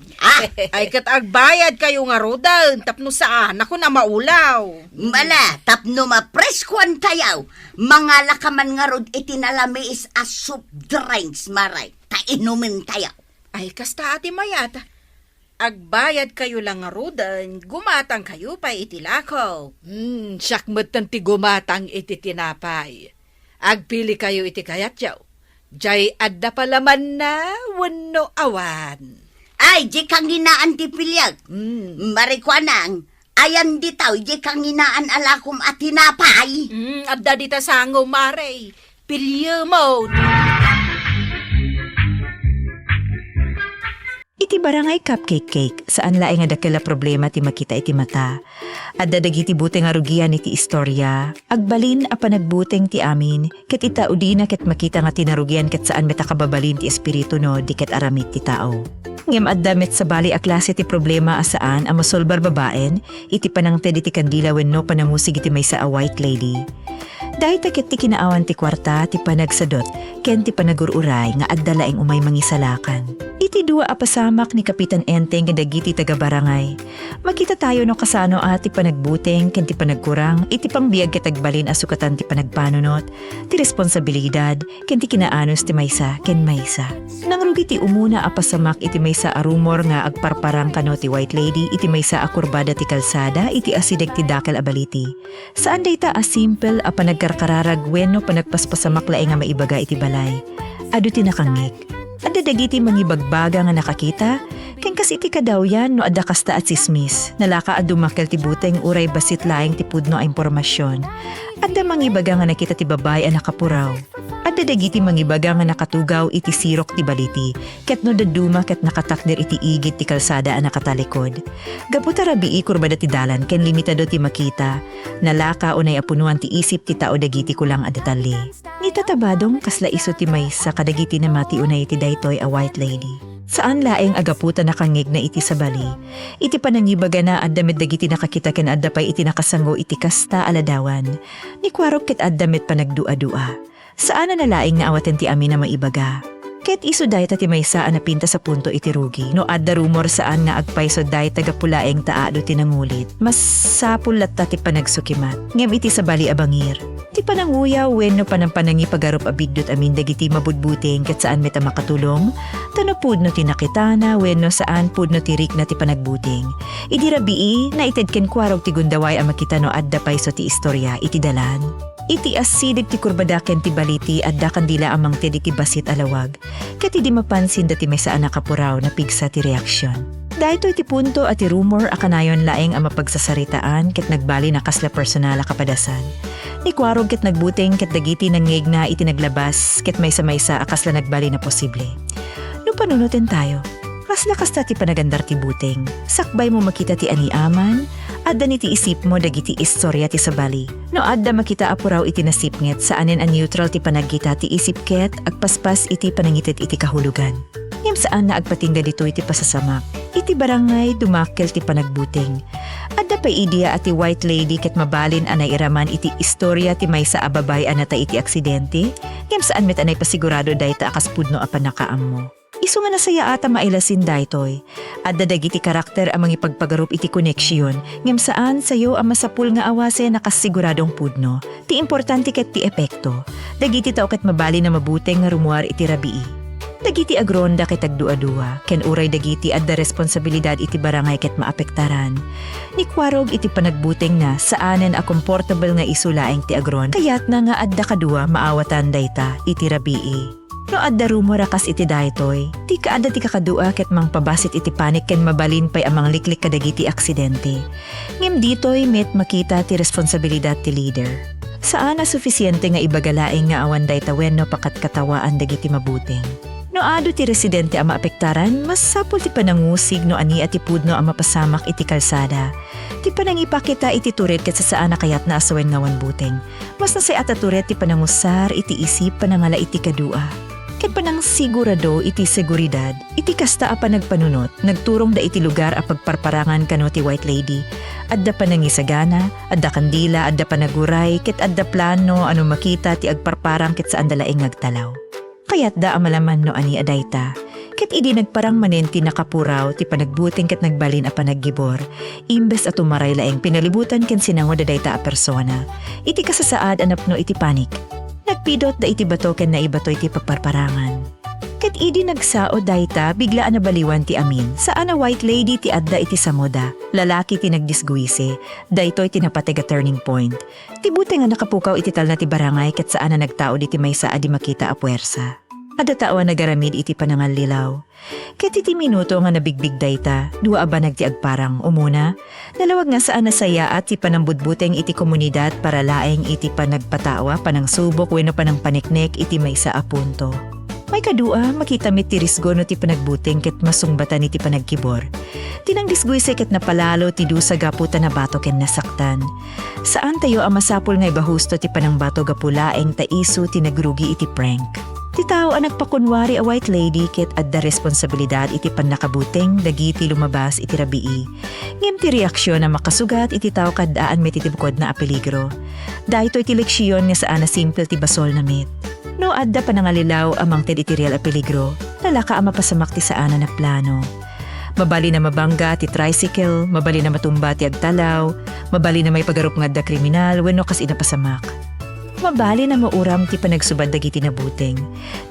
Speaker 7: Ay kat agbayad kayo nga rodan, tapno saan ako na maulaw.
Speaker 1: Mala, tapno mapreskwan tayaw. Mga lakaman nga rod itinalamiis as soup drinks maray. Ta inumin tayaw.
Speaker 7: Ay kasta ati mayat. Agbayad kayo lang nga rodan, gumatang kayo pa itilakaw.
Speaker 4: Siyakmat ng tigumatang iti tinapay. Agpili kayo iti kayatyaw. Jay adda palaman na wano awan.
Speaker 1: Ay, di kang hinaan ti pilyag. Marikwanang, ayan ditaw, di kang hinaan alakom at tinapay.
Speaker 7: Adda dita sango maray. Pilyo mo.
Speaker 8: Iti barangay Cupcake Cake, saan laing nga dakila problema ti makita iti mata. At dadagiti buteng arugian iti istorya, agbalin a panagbuteng ti amin, ket ita udina ket makita nga tinarugian ket saan metakababalin ti espiritu no, di ket aramid ti tao. Ngem adda met sa bali a klase ti problema asaan a masolbar babaen, iti panangted iti kandila wenno panamusig iti maysa a white lady. Dahil takit ti kinaawan ti kwarta, ti panagsadot, ken ti panagururay nga adda laing umay mangisalakan. Iti dua apasamak ni Kapitan Enteng nga dagiti taga-barangay. Makita tayo no kasano ti panagbuteng ken ti panagkurang, iti pangbiag ket agbalin asukatan ti panagpanunot, ti responsabilidad, ken ti kinaanos ti maysa ken maysa. Nangrugi ti umuna apasamak iti maysa a rumor nga agparparang kano ti white lady, iti maysa a kurbada ti kalsada, iti asideg ti dakel a baliti. Saan dayta a simple a panagkarkararag wenno panagpaspasamak laing nga maibaga iti balay. Adu ti nakangik. Adda dagiti mangibagbaga nga nakakita, Ken kasi iti kadaw yan no adda kasta at sismis. Nalaka at dumakkel ti buteng uray basit laing ti pudno a impormasyon. Adda mangibaga nga nakita ti babay a nakapuraw. Adda dagiti mangibaga nga nakatugaw iti sirok ti baliti. Ket no daduma ket nakatakder iti igit ti kalsada a nakatalikod. Gaputa rabii kurbada ti dalan ken limitado ti makita. Nalaka unay apunuan ti isip ti tao dagiti kulang a detalye. Ni tatabadong kasla iso ti maysa kadagiti na mati unay ti daytoy a white lady. Saan laeng agaputa nakangig na iti sa bali. Iti panangibaga na addamit dagiti nakakita ken adda pay iti nakasango iti kasta aladawan. Ni kwarog ket addamit panagdua-dua. Saan na nalaing nga awaten ti amin na maibaga. Ket iso dayta ti maysa na pinta sa punto iti rugi. No adda rumor saan nga agpayso dayta gapulaeng taado tinangulit. Mas sapul latta ti panagsukimat. Ngem iti sa bali abangir. Ti pananguyaw wenno panampanangi pagarup abigdot amin dagiti mabudbuting ket saan meta makatulong. Tano pudno ti nakitana wenno saan pudno ti rik na ti panagbuting. Idi rabii na ited ken kwarog ti gundaway a makita no adda payso ti istorya iti dalan. Iti asidig ti kurbada ken ti baliti adda kandila amang ti basit alawag. Ket idi mapansin dati may saan nakapuraw na pigsa ti reaksyon. Dahito iti punto at ti rumor akanayon laeng ang mapagsasaritaan ket nagbali na kasla personal a kapadasan. Ni kwarog ket nagbuting ket dagiti nangig na iti naglabas ket maysa-maysa akasla nagbali na posible. No panunutin tayo. Kasla kasta ti panagandar ti buting. Sakbay mo makita ti aniaman, adda ni ti isip mo dagiti istorya ti sabali. No adda makita apuraw iti nasipnget saanen a neutral ti panagkita ti isip ket agpaspas iti panangited iti kahulugan. Ngem saan na agpatingga dito iti pasasamak. Iti barangay dumakkel ti panagbuting. Adda pa idea at ti white lady ket mabalin anay iraman iti istorya ti maysa a babay anata iti aksidente. Ngem saan met anay pasigurado dayta akas pudno a panakaam mo. Isu nga nasaya ata mailasin daytoy. Adda dagiti karakter amang ipagpagarup iti koneksyon. Ngem saan sayo ang masapul nga awase nakasiguradong pudno. Ti importante ket ti epekto. Dagiti tao ket mabali na mabuteng nga rumuar iti rabii. Dagiti agronda ket agdua-dua, ken uray dagiti adda responsibilidad iti barangay ket maapektaran. Ni kwarog iti panagbuteng na saanen a comfortable nga isulaeng ti agron, kayat na nga adda kadua maawatan dayta iti rabii. No adda rumor akas iti daytoy, ti kaadda ti kakadua ket mangpabasit iti panik ken mabalin pay amang liklik kadagiti aksidente. Ngem ditoy met makita ti responsibilidad ti leader. Saan na sufisyente nga ibagalaeng nga awan dayta wenno pakat katawaan dagiti mabuting. No ado ti residente ang maapektaran, mas sapol ti panangusig no ani at ipudno ang mapasamak iti kalsada. Ti panangipakita iti turet ket saan na kayat na asawen nga wanbuteng. Mas nasay at turet ti panangusar iti isip panangala iti kadua. Ket panang sigurado iti seguridad, iti kasta a panagpanunot, nagturong da iti lugar a pagparparangan kano ti white lady. Adda panangisagana, adda kandila, adda panaguray, ket adda plano ano makita ti agparparang ket saan dalaeng agtalaw. Kaya't da amalaman no ani adayta. Ket idi nagparang manenti nakapuraw ti panagbuting ket nagbalin a panaggibor. Imbes at umaray laeng pinalibutan ken sinangod adayta a persona. Iti kasasaad anapno iti panik. Nagpidot da iti bato ken naibato iti pagparparangan. Ket idi nagsao dayta biglaan na baliwan ti amin. Saan a white lady ti adda iti samoda. Lalaki ti nagdisguise. Daytoy ti napatega turning point. Ti buti nga nakapukaw iti tal na ti barangay ket saan na nagtao iti maysa adi makita a puwersa. Ada tao nagaramid iti panangallilaw. Ket iti minuto nga nabigbig dayta, dua aba nagtiagparang umuna. Nalawag nga saan nasaya at ti panambudbuteng iti komunidad para laeng iti panagpatawa, panangsubok wenno panang paniknek iti maysa a punto. May kadua, makita mit ti risgo no ti panagbuting ket masungbatan iti panagkibor. Tinang disguise ket napalalo ti dusa gaputa na bato ken nasaktan. Saan tayo ang masapul nga ibahusto ti panangbato gapulaeng taiso ti nagrugi iti prank. Ti tao ang nagpakunwari a white lady ket adda responsibilidad iti pannakabuting dagiti lumabas iti rabii. Ngem ti reaksyon na makasugat iti tao kaddaan met iti bukod na a peligro. Dahito iti leksyon nga saan na simple ti basol na met. No adda panangalilaw amang ted iti real a peligro, lalaka ang mapasamak ti saan na plano. Mabali na mabangga ti tricycle, mabali na matumba ti agtalaw, mabali na may pagarup nga adda kriminal wenno kas inapasamak. Mabali na mauram ti panagsubad dagiti nabuting.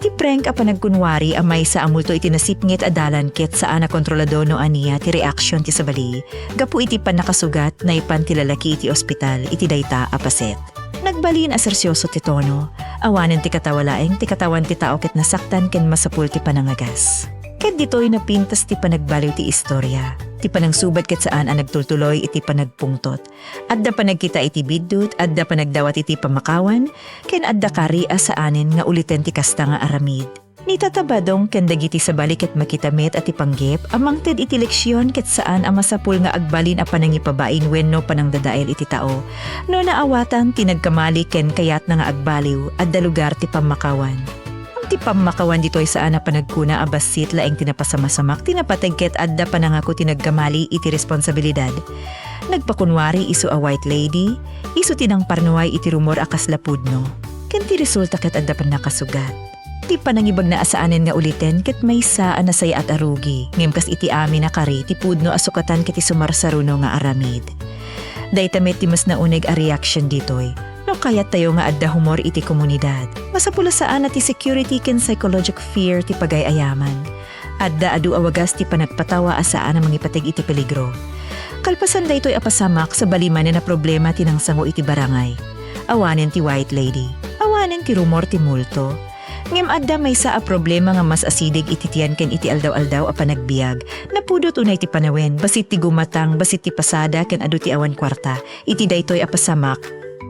Speaker 8: Ti prank a panagkunwari amay sa amulto iti nasipngit adalan ket saan na kontrolado no aniya ti reaksyon ti sabali. Gapu iti panakasugat na ipan ti lalaki iti ospital iti dayta a paset. Nagbalin a sersyoso ti tono, awanen ti katawalaeng ti katawan ti tao ket nasaktan ken masapul ti panangagas. Ket ditoy napintas ti panagbaliw ti istorya. Ti panangsubat ket saan ang nagtultuloy iti panagpungtot. Adda panagkita iti biddut, adda panagdawat iti pamakawan, ken adda kari saanin nga uliten ti kasta nga aramid. Nitatabadong ken dagiti sabali ket makitamet at ipanggep amang ted iti leksyon ket saan ang masapul nga agbalin a panangipabain wenno panangdadael iti tao. No naawatan tinagkamali ken kayat na nga agbaliw adda lugar ti pamakawan. Ti pamakawan dito'y saan na panagkuna abasit laeng tinapasamasamak tinapatagket adda panangako tinagkamali iti responsibilidad. Nagpakunwari isu a white lady, isu tinang parnuay iti rumor akas lapudno. Ken ti resulta ket adda pan nakasugat. Ti panangibag na asaanen nga uliten ket maysa a nasaya at arugi. Ngem kas iti amin na kari ti pudno asukatan ket ti sumarsaruno nga aramid. Daytamet ti mas nauneg a reaction ditoy. No kayat tayo nga adda humor iti komunidad. Masapula saan ti security ken psychological fear ti pagayayaman. Adda adu awagas ti panagpatawa asaan ang mangipateg iti peligro. Kalpasan daytoy apasamak sa baliman na problema tinangsango iti barangay. Awanen ti white lady. Awanen ti rumor ti multo. Ngem adda maysa a problema nga mas asidig iti tiyan ken iti aldaw-aldaw a panagbiag. Napudot unay ti panawen basit ti gumatang basit ti pasada ken adu ti awan kwarta. Iti daytoy apasamak.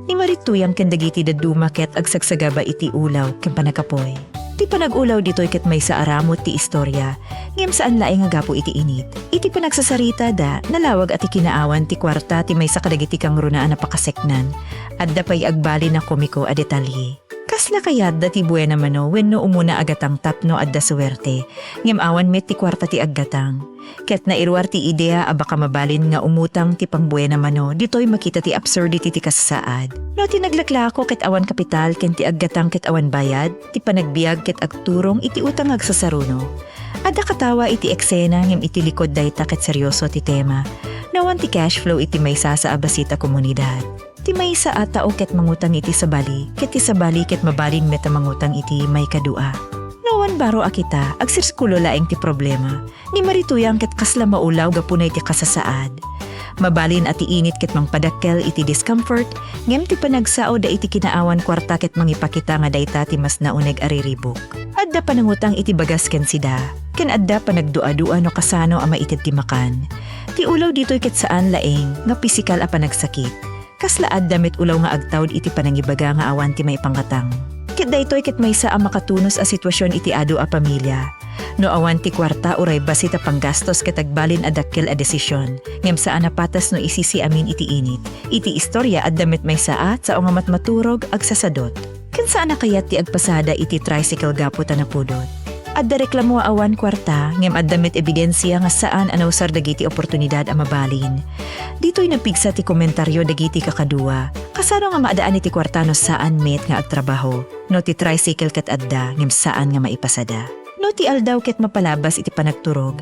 Speaker 8: Ni marituyang ken dagiti daduma ket agsagsagaba iti ulaw ken panakapoy. Ti panag-ulaw ditoy ket maysa aramot ti istorya. Ngem saan laeng nga gapo iti init. Iti panagsasarita da nalawag at ikinaawan ti kwarta ti maysa kadagiti kang runaan na pakaseknan. Adda pay agbali na komiko a detalye. Kasla kayat da ti buena mano wenno umuna agatang tapno adda suwerte. Ngem awan met ti kwarta ti aggatang. Ket nairwar ti idea a baka mabalin nga umutang ti pangbuena mano ditoy makita ti absurdity ti kasasaad. No ti naglaklako ket awan kapital ken ti aggatang ket awan bayad, ti panagbiag ket agturong iti utang agsasaruno. Adda katawa iti eksena ngem iti likod dayta ket seryoso ti tema. Nawan ti cash flow iti maysa sa abasita komunidad. Ti maysa a tao ket mangutang iti sabali, ket ti sabali ket mabalin meta mangutang iti may kadua. Nawan baro akita, agsirkulo laeng ti problema. Ni marituyang ket kasla maulaw gapunay ti kasasaad. Mabalin at iinit ket mangpadakkel iti discomfort, ngem ti panagsao da iti kinaawan kwarta ket mangipakita nga dayta ti mas nauneg ariribok. Adda panangutang iti bagas ken sida, ken adda panagdua-dua no kasano a maited ti makan. Ti ulaw ditoy ket saan laeng nga pisikal a panagsakit. Kasla adda met ulaw nga agtawd iti panangibaga nga awan ti maipangkatang. Ket daytoy ket maysa a makatunos a sitwasyon iti adu a pamilya. No awan ti kwarta uray basit a panggastos ket agbalin a dakkel a desisyon. Ngem saan a patas no isisi amin iti init. Iti istorya adda met maysa at sa nga matmaturog agsasadot. Ken saan na kayat ti agpasada iti tricycle gapo tanapudot. Adda reklamo awan kwarta, ngem adda met ebidensya nga saan anawsar dagiti oportunidad a mabalin. Dito'y napigsa ti komentaryo dagiti kakadua. Kasano nga maadaan iti kwarta no saan met nga agtrabaho. No ti tricycle ket adda, ngem saan nga maipasada. No ti aldaw ket mapalabas iti panagturog.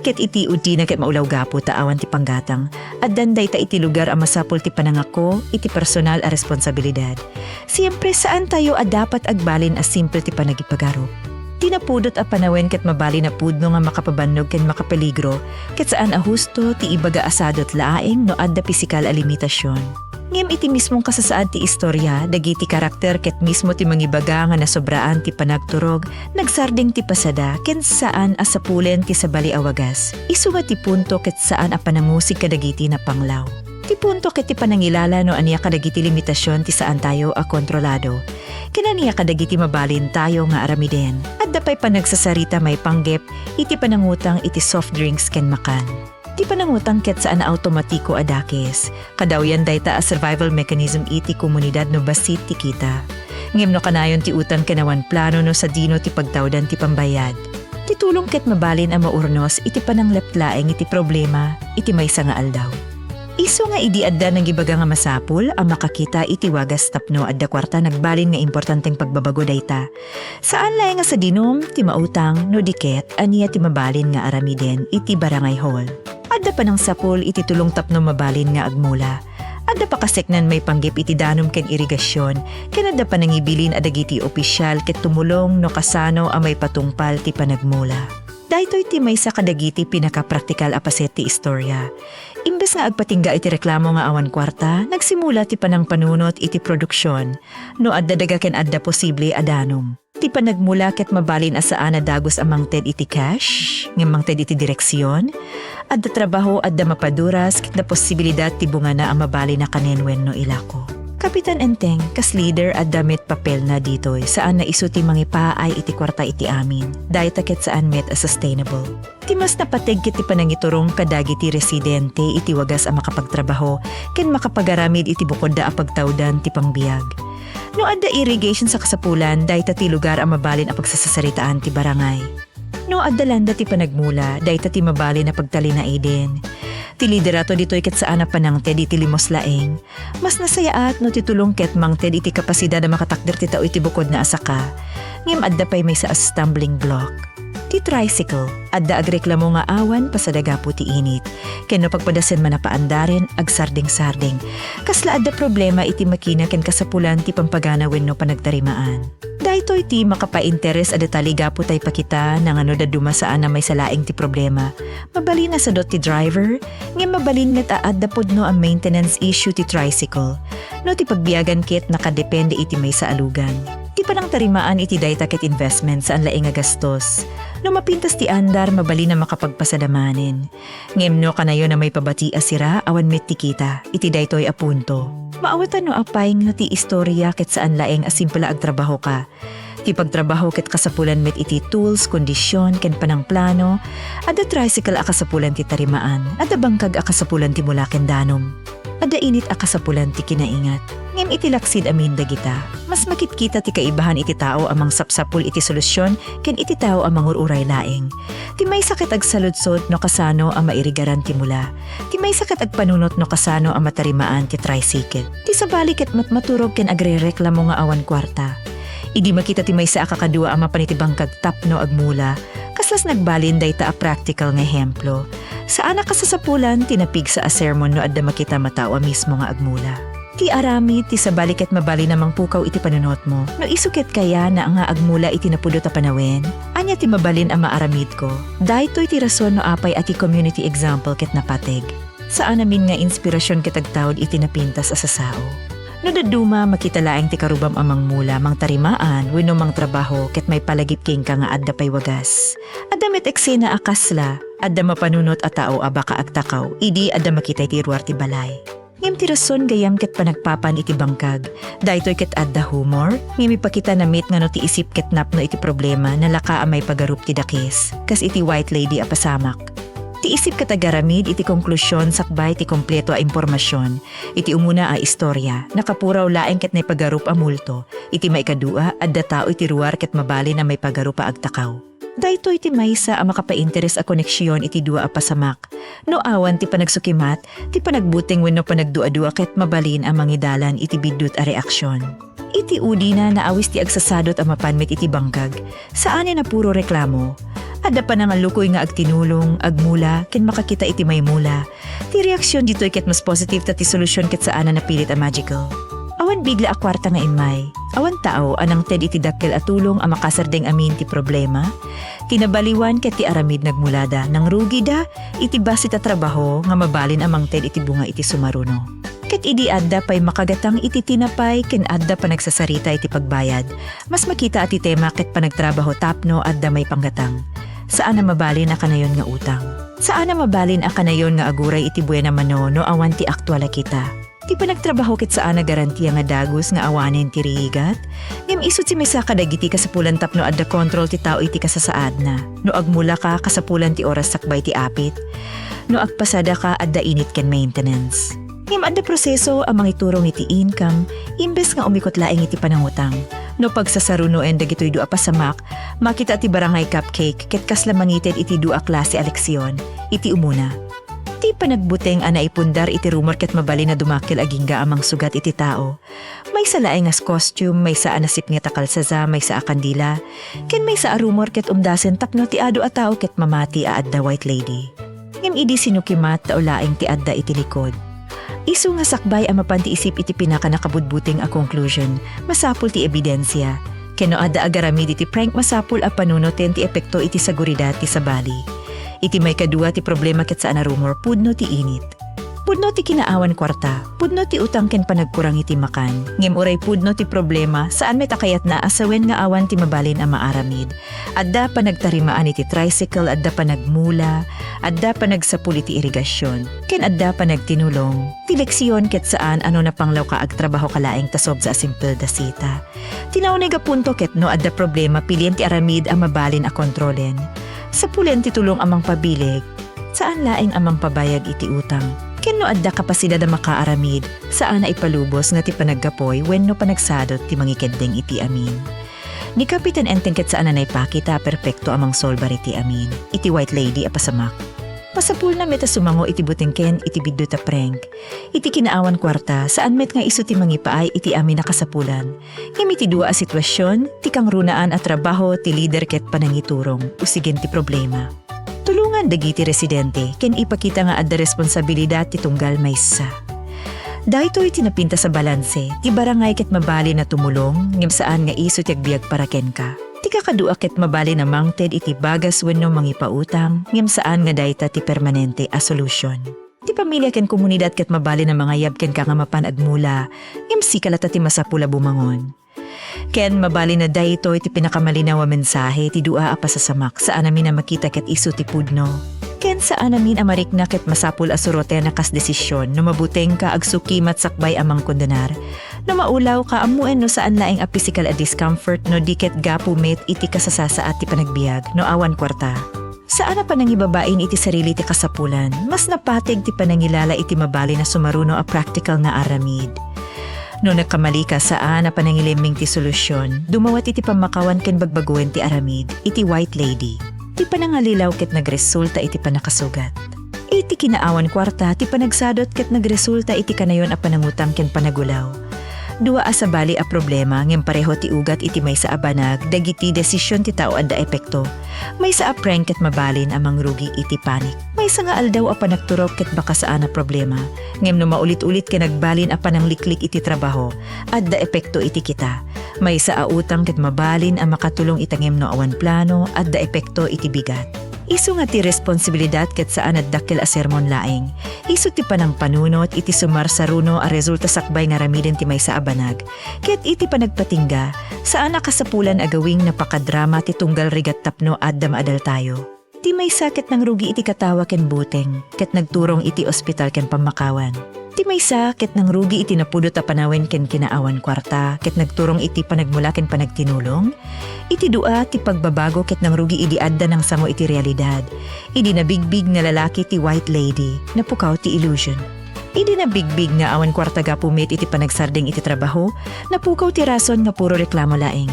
Speaker 8: Ket iti udi na ket maulaw gapo ta awan ti panggatang. Addan dayta iti lugar a masapul ti panangako, iti personal a responsibilidad. Siyempre saan tayo a dapat agbalin a simple ti panagipagarup. Tinapudot a panawen ket mabali na pudno nga makapabannog ken makapeligro ket saan a husto ti ibaga asadot laeng no adda pisikal a limitasyon. Ngem iti mismong kasasaad ti istorya dagiti karakter ket mismo ti mangibaga nga nasobraan ti panagturog nagsarding ti pasada ken saan asapulen ti sabali awagas. Isu nga ti punto ket saan a panamusig kadagiti na panglaw. Ti punto ket ti panangilala no aniya kadagiti limitasyon ti saan tayo a kontrolado. Kinaniya kadagiti mabalin tayo nga aramiden. At dapay panagsasarita may panggep, iti panangutang iti soft drinks ken makan. Ti panangutang ket saan automatiko adakes. Kadawyan dayta a survival mechanism iti komunidad no basit ti kita. Ngem no kanayon ti utang kenawan plano no sa dino ti pagtawdan ti pambayad. Ti tulong ket mabalin a maurnos iti panangleptlaeng iti problema, iti maysa nga aldaw. Isu nga idi adda ng gibaga nga masapul ang makakita iti wagas tapno adda kwarta nagbalin nga importanteng pagbabago dayta. Saan lay nga sa dinom ti mautang no diket aniya ti mabalin nga aramiden iti barangay hall. Adda pa ng sapul iti tulong tapno mabalin nga agmula. Adda pa kaseknan may panggip iti danom ken irigasyon ken adda pa nangibilin adagiti opisyal ket tumulong no kasano a may patungpal ti panagmula. Daytoy ti maysa kadagiti pinakapraktikal a paset ti istorya. Imbes nga agpatingga iti reklamo nga awan kwarta, nagsimula ti panang panunot iti produksyon, no adda daga ken adda posible adanom. Ti panagmula ket mabalin asaan na dagos amang ted iti cash, ngamang ted iti direksyon, at da trabaho at da mapaduras ket na posibilidad ti bunga na ang mabalin na kanenwen no ilako. Kapitan Enteng, kas leader at damit papel na ditoy saan na iso ti mangipaay iti kwarta iti amin. Dahil taket saan met a sustainable. Ti mas napatig kiti panangiturong kadagi ti residente iti wagas a makapagtrabaho ken makapagaramid iti bukod da a pagtawdan ti pangbiag. No adda irrigation sa kasapulan dahil ti lugar ang mabalin a pagsasasaritaan ti barangay. No adda landa ti panagmula dahil ti mabalin na pagtalina Aiden. Ti liderato dito'y ket saan na panangted iti limos laeng. Mas nasayaat no titulong ket mangted iti kapasidad na makatakder ti tao iti bukod na asaka. Ngem adda pay may sa stumbling block. Ti tricycle, adda agreklamo nga awan pasadaga po ti init. Ken no pagpadasen man na paandaren ag sarding-sarding. Kasla adda problema iti makina ken kasapulan ti pampagana wenno panagtarimaan. Daytoy ti makapainteres adda taliga po tay pakita nang ano da dumasaan na may salaing ti problema. Mabalin na sa dot ti driver, ngem mabalin met adda pod no ang maintenance issue ti tricycle. No ti pagbiyagan kit nakadepende iti may sa alugan. Ti panang tarimaan iti dayta ket investment saan laing nga gastos. No mapintas ti andar mabali na makapagpasadamanin. Ngem no kanayo na may pabati asira awan met ti kita iti daytoy a punto. Maawatan no apay nga ti istorya ket saan laeng a simple ag trabaho ka. Ti pagtrabaho ket kasapulan met iti tools, kondisyon ken panang plano. Adda tricycle a kasapulan ti tarimaan. Adda bangkag a kasapulan ti mula ken danom. Adda init a kasapulan ti kinaingat. Ngem iti laksid amin dagita. Mas makitkita ti kaibahan iti tao amang sapsapul iti solusyon ken iti tao amang ururay laeng. Ti may sakit ag saludsod no kasano ang mairigaran ti mula. Ti may sakit ag panunot no kasano ang matarimaan ti tricycle. Ti sabali ket matmaturog ken agrereklamo nga awan kwarta. Idi makita ti may sa akakadua ang mapanitibang kag tapno ag mula. Kaslas nagbalin dayta a practical nga ehemplo. Saan kasasapulan tinapig sa a sermon no adda makita matawa mismo nga agmula. Ti arami ti sabali ket mabali namang pukaw iti panunot mo. No isuket kaya na nga agmula iti napudot a panawen. Anya ti mabalin ang maaramid ko. Daytoy ti rason no apay ati community example ket napateg. Saan namin nga inspirasyon ket agtawd iti napintas a sasao. No daduma makita laeng ti karubam amang mula mang tarimaan wenno mang trabaho ket may palagip king ka nga adda pay wagas. Adda met eksena akasla, adda mapanunot a tao a baka agtakaw, idi adda makita ti ruar ti balay. Ngem ti rason gayam ket panagpapan iti bangkag. Daytoy ket adda humor, ngem ipakita na mit ngano ti isip ket napno iti problema na laka a may pagarup ti dakes, kas iti white lady a pasamak. Ti isip katagaramid iti konklusyon sakbay ti kompleto a impormasyon. Iti umuna a istorya, nakapuraw laeng ket may pagarup a multo. Iti maikadua adda tao iti ruar ket mabali na may pagarup a agtakaw. Daytoy ti maysa a makapainteres a koneksyon iti dua a pasamak. No awan ti panagsukimat, ti panagbuting wenno panagdua-dua ket mabalin a mangidalan iti biddut a reaksyon. Iti udi na naawis ti agsasadot a mapanmet iti bangkag. Saan na puro reklamo. Adda pa nga lukoy nga agtinulong, agmula, ken makakita iti may mula. Ti reaksyon ditoy ket mas positive ta ti solusyon ket saan na napilit a magical. Awan bigla a kwarta nga imay. Awan tao anang ted iti dakkel a tulong a makasardeng amin ti problema. Tinabaliwan ket ti aramid nagmulada nang rugi da iti basit a trabaho nga mabalin amang ted iti bunga iti sumaruno. Ket idi adda pay makagatang iti tinapay ken adda pa nagsasarita iti pagbayad. Mas makita ati tema ket panagtrabaho tapno adda may panggatang. Saan na mabalin a kanayon nga utang? Saan na mabalin a kanayon nga aguray iti buena mano no awan ti aktwal a kita? Ti panagtrabaho ket saan na garantiya nga dagos nga awanen ti rigat? Ngem isut si may sakadagiti kasapulan tapno adda kontrol ti tao iti kasasaad na. No agmula ka kasapulan ti oras sakbay ti apit. No agpasada ka adda init ken maintenance. Ngem adda proseso ang mangiturong iti income imbes nga umikot laeng iti panangutang. No pagsasarunoen dagitoy dua pasamak, makita ti barangay cupcake ket kasla mangited iti dua klase a leksyon. Iti umuna. Ti panagbuteng ana ipundar iti rumor ket mabali na dumakil agingga amang sugat iti tao. May sa laeng as costume, may sa anasip nga takalsaza, may sa akandila, ken may sa rumor ket umdasen tapno ti ado a tao ket mamati a adda white lady. Ngem idi sinukimat ta ulaeng ti adda iti likod. Isu nga sakbay ang mapanti isip iti pinaka nakabudbuting a conclusion, masapul ti ebidensya. Keno adda agaramid iti prank masapul a panunoten ti epekto iti seguridad ti sabali. Iti may kadua ti problema ket saan a rumor pudno ti init. Pudno ti kinaawan kwarta, pudno ti utang ken panagkurang iti makan. Ngem uray pudno ti problema saan met akayat na asawen nga awan ti mabalin a maaramid. Adda panagtarimaan iti tricycle, adda panagmula, adda panagsapul iti irigasyon. Ken adda panagtinulong. Ti leksyon ket saan ano na panglaw ka agtrabaho kalaeng tasob sa simple da sita. Tinaunay ga punto ket no adda problema pilien ti aramid a mabalin a kontrolen. Sa pulen ti tulong amang pabilig, saan laing amang pabayag iti utang. Ken no adda kapasidad a makaaramid, saan na ipalubos nga ti panaggapoy wenno panagsadot ti mangikeddeng iti amin. Ni Kapitan Enteng ket saan na naipakita perpekto amang solbar iti amin, iti white lady a pasamak. Pasapul na meta sumango iti butengken iti biddo ta prank. Iti kinaawan kwarta saan met nga isu ti mangipaay iti amin na kasapulan. Ngem iti dua a sitwasyon, ti kang runaan at trabaho ti leader ket panangiturong, usigen ti problema. Tulungan dagiti residente ken ipakita nga adda responsibilidad ti tunggal maysa. Daytoy tinapinta sa balanse, ti barangay ket mabali na tumulong, ngem saan nga isu ti agbiag para ken ka. Ti kakadua ket mabali na mangted iti bagas wenno mangipautang, ngem saan nga dayta ti permanente a solusyon. Ti pamilya ken komunidad ket mabali na mangayab ken ka nga mapan agmula, ngem sikalata ti masapula bumangon. Ken mabali na daytoy ti pinakamalinaw a mensahe ti dua a pasasamak saan namin na makita ket isu ti pudno. Ken saan namin amarik na ket masapul a surote na kas desisyon no mabuteng ka agsukimat sakbay amang kondenar. No maulaw ka amuen no saan laing a physical a discomfort no diket gapu met iti kasasasa at ti panagbiag no awan kwarta. Saan na panangibabain iti sarili ti kasapulan, mas napatig ti panangilala iti mabali na sumaruno a practical na aramid. No nagkamali ka saan na panangiliming ti solusyon, dumawat iti pamakawan ken bagbaguen ti aramid, iti white lady. Ti panangalilaw ket nagresulta iti panakasugat. Iti kinaawan kwarta ti panagsadot ket nagresulta iti kanayon a panangutang ken panagulaw. Dua asabali a problema ngem pareho ti ugat iti maysa a banag dagiti desisyon ti tao adda epekto. Maysa a prank ket mabalin amang rugi iti panik. Maysa nga aldaw a panagturok ket baka saan a problema. Ngem no maulit-ulit ken nagbalin a panangliklik iti trabaho, adda epekto iti kita. Maysa a utang ket mabalin a makatulong itangem no awan plano, adda epekto iti bigat. Isu nga ti responsibilidad ket saan addakkel a sermon laeng. Isu ti panang panunot iti sumar saruno a resulta sakbay nga ramiden ti maysa a banag. Ket iti panagpatingga saan nakasapulan a gawing napakadrama ti tunggal rigat tapno adda maadal tayo. Ti maysa ket nangrugi iti katawa ken buteng ket nagturong iti ospital ken pamakawan. Ti maysa ket nangrugi iti napudot a panawen ken kinaawan kwarta ket nagturong iti panagmula ken panagtinulong. Iti dua ti pagbabago ket nangrugi idi adda nang samo iti realidad. Idi na bigbig nga lalaki ti white lady, napukaw ti illusion. Idi na bigbig nga awan kwarta gapumit iti panagsarding iti trabaho, napukaw ti rason nga puro reklamo laeng.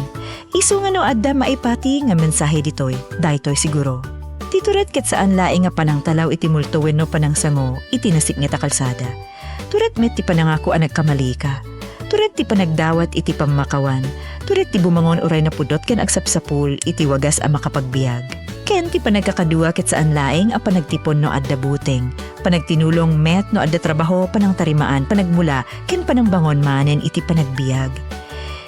Speaker 8: Isu nga no adda maipati nga mensahe ditoy, daytoy siguro. Tituret ket saan laeng nga panangtalaw iti multo wenno panangsango, iti nasik nga ta kalsada. Turet met ti panangako a nagkamali ka. Turet ti panagdawat iti pamakawan. Turet ti bumangon uray na pudot ken agsapsapul iti wagas a makapagbiag. Ken ti panagkakadua ket saan laeng a panagtipon no adda buteng. Panagtinulong met no adda trabaho panangtarimaan panagmula ken panangbangon manen iti panagbiag.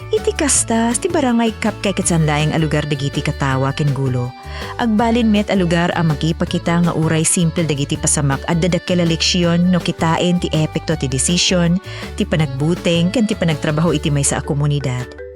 Speaker 8: Iti kastas ti barangay kapkay ket saan laeng a lugar dagiti katawa ken gulo. Agbalin met a lugar a makipakita nga uray simple dagiti pasamak adda dakkel a leksyon no kitain ti epekto ti desisyon, ti panagbuteng ken ti panagtrabaho iti maysa a komunidad.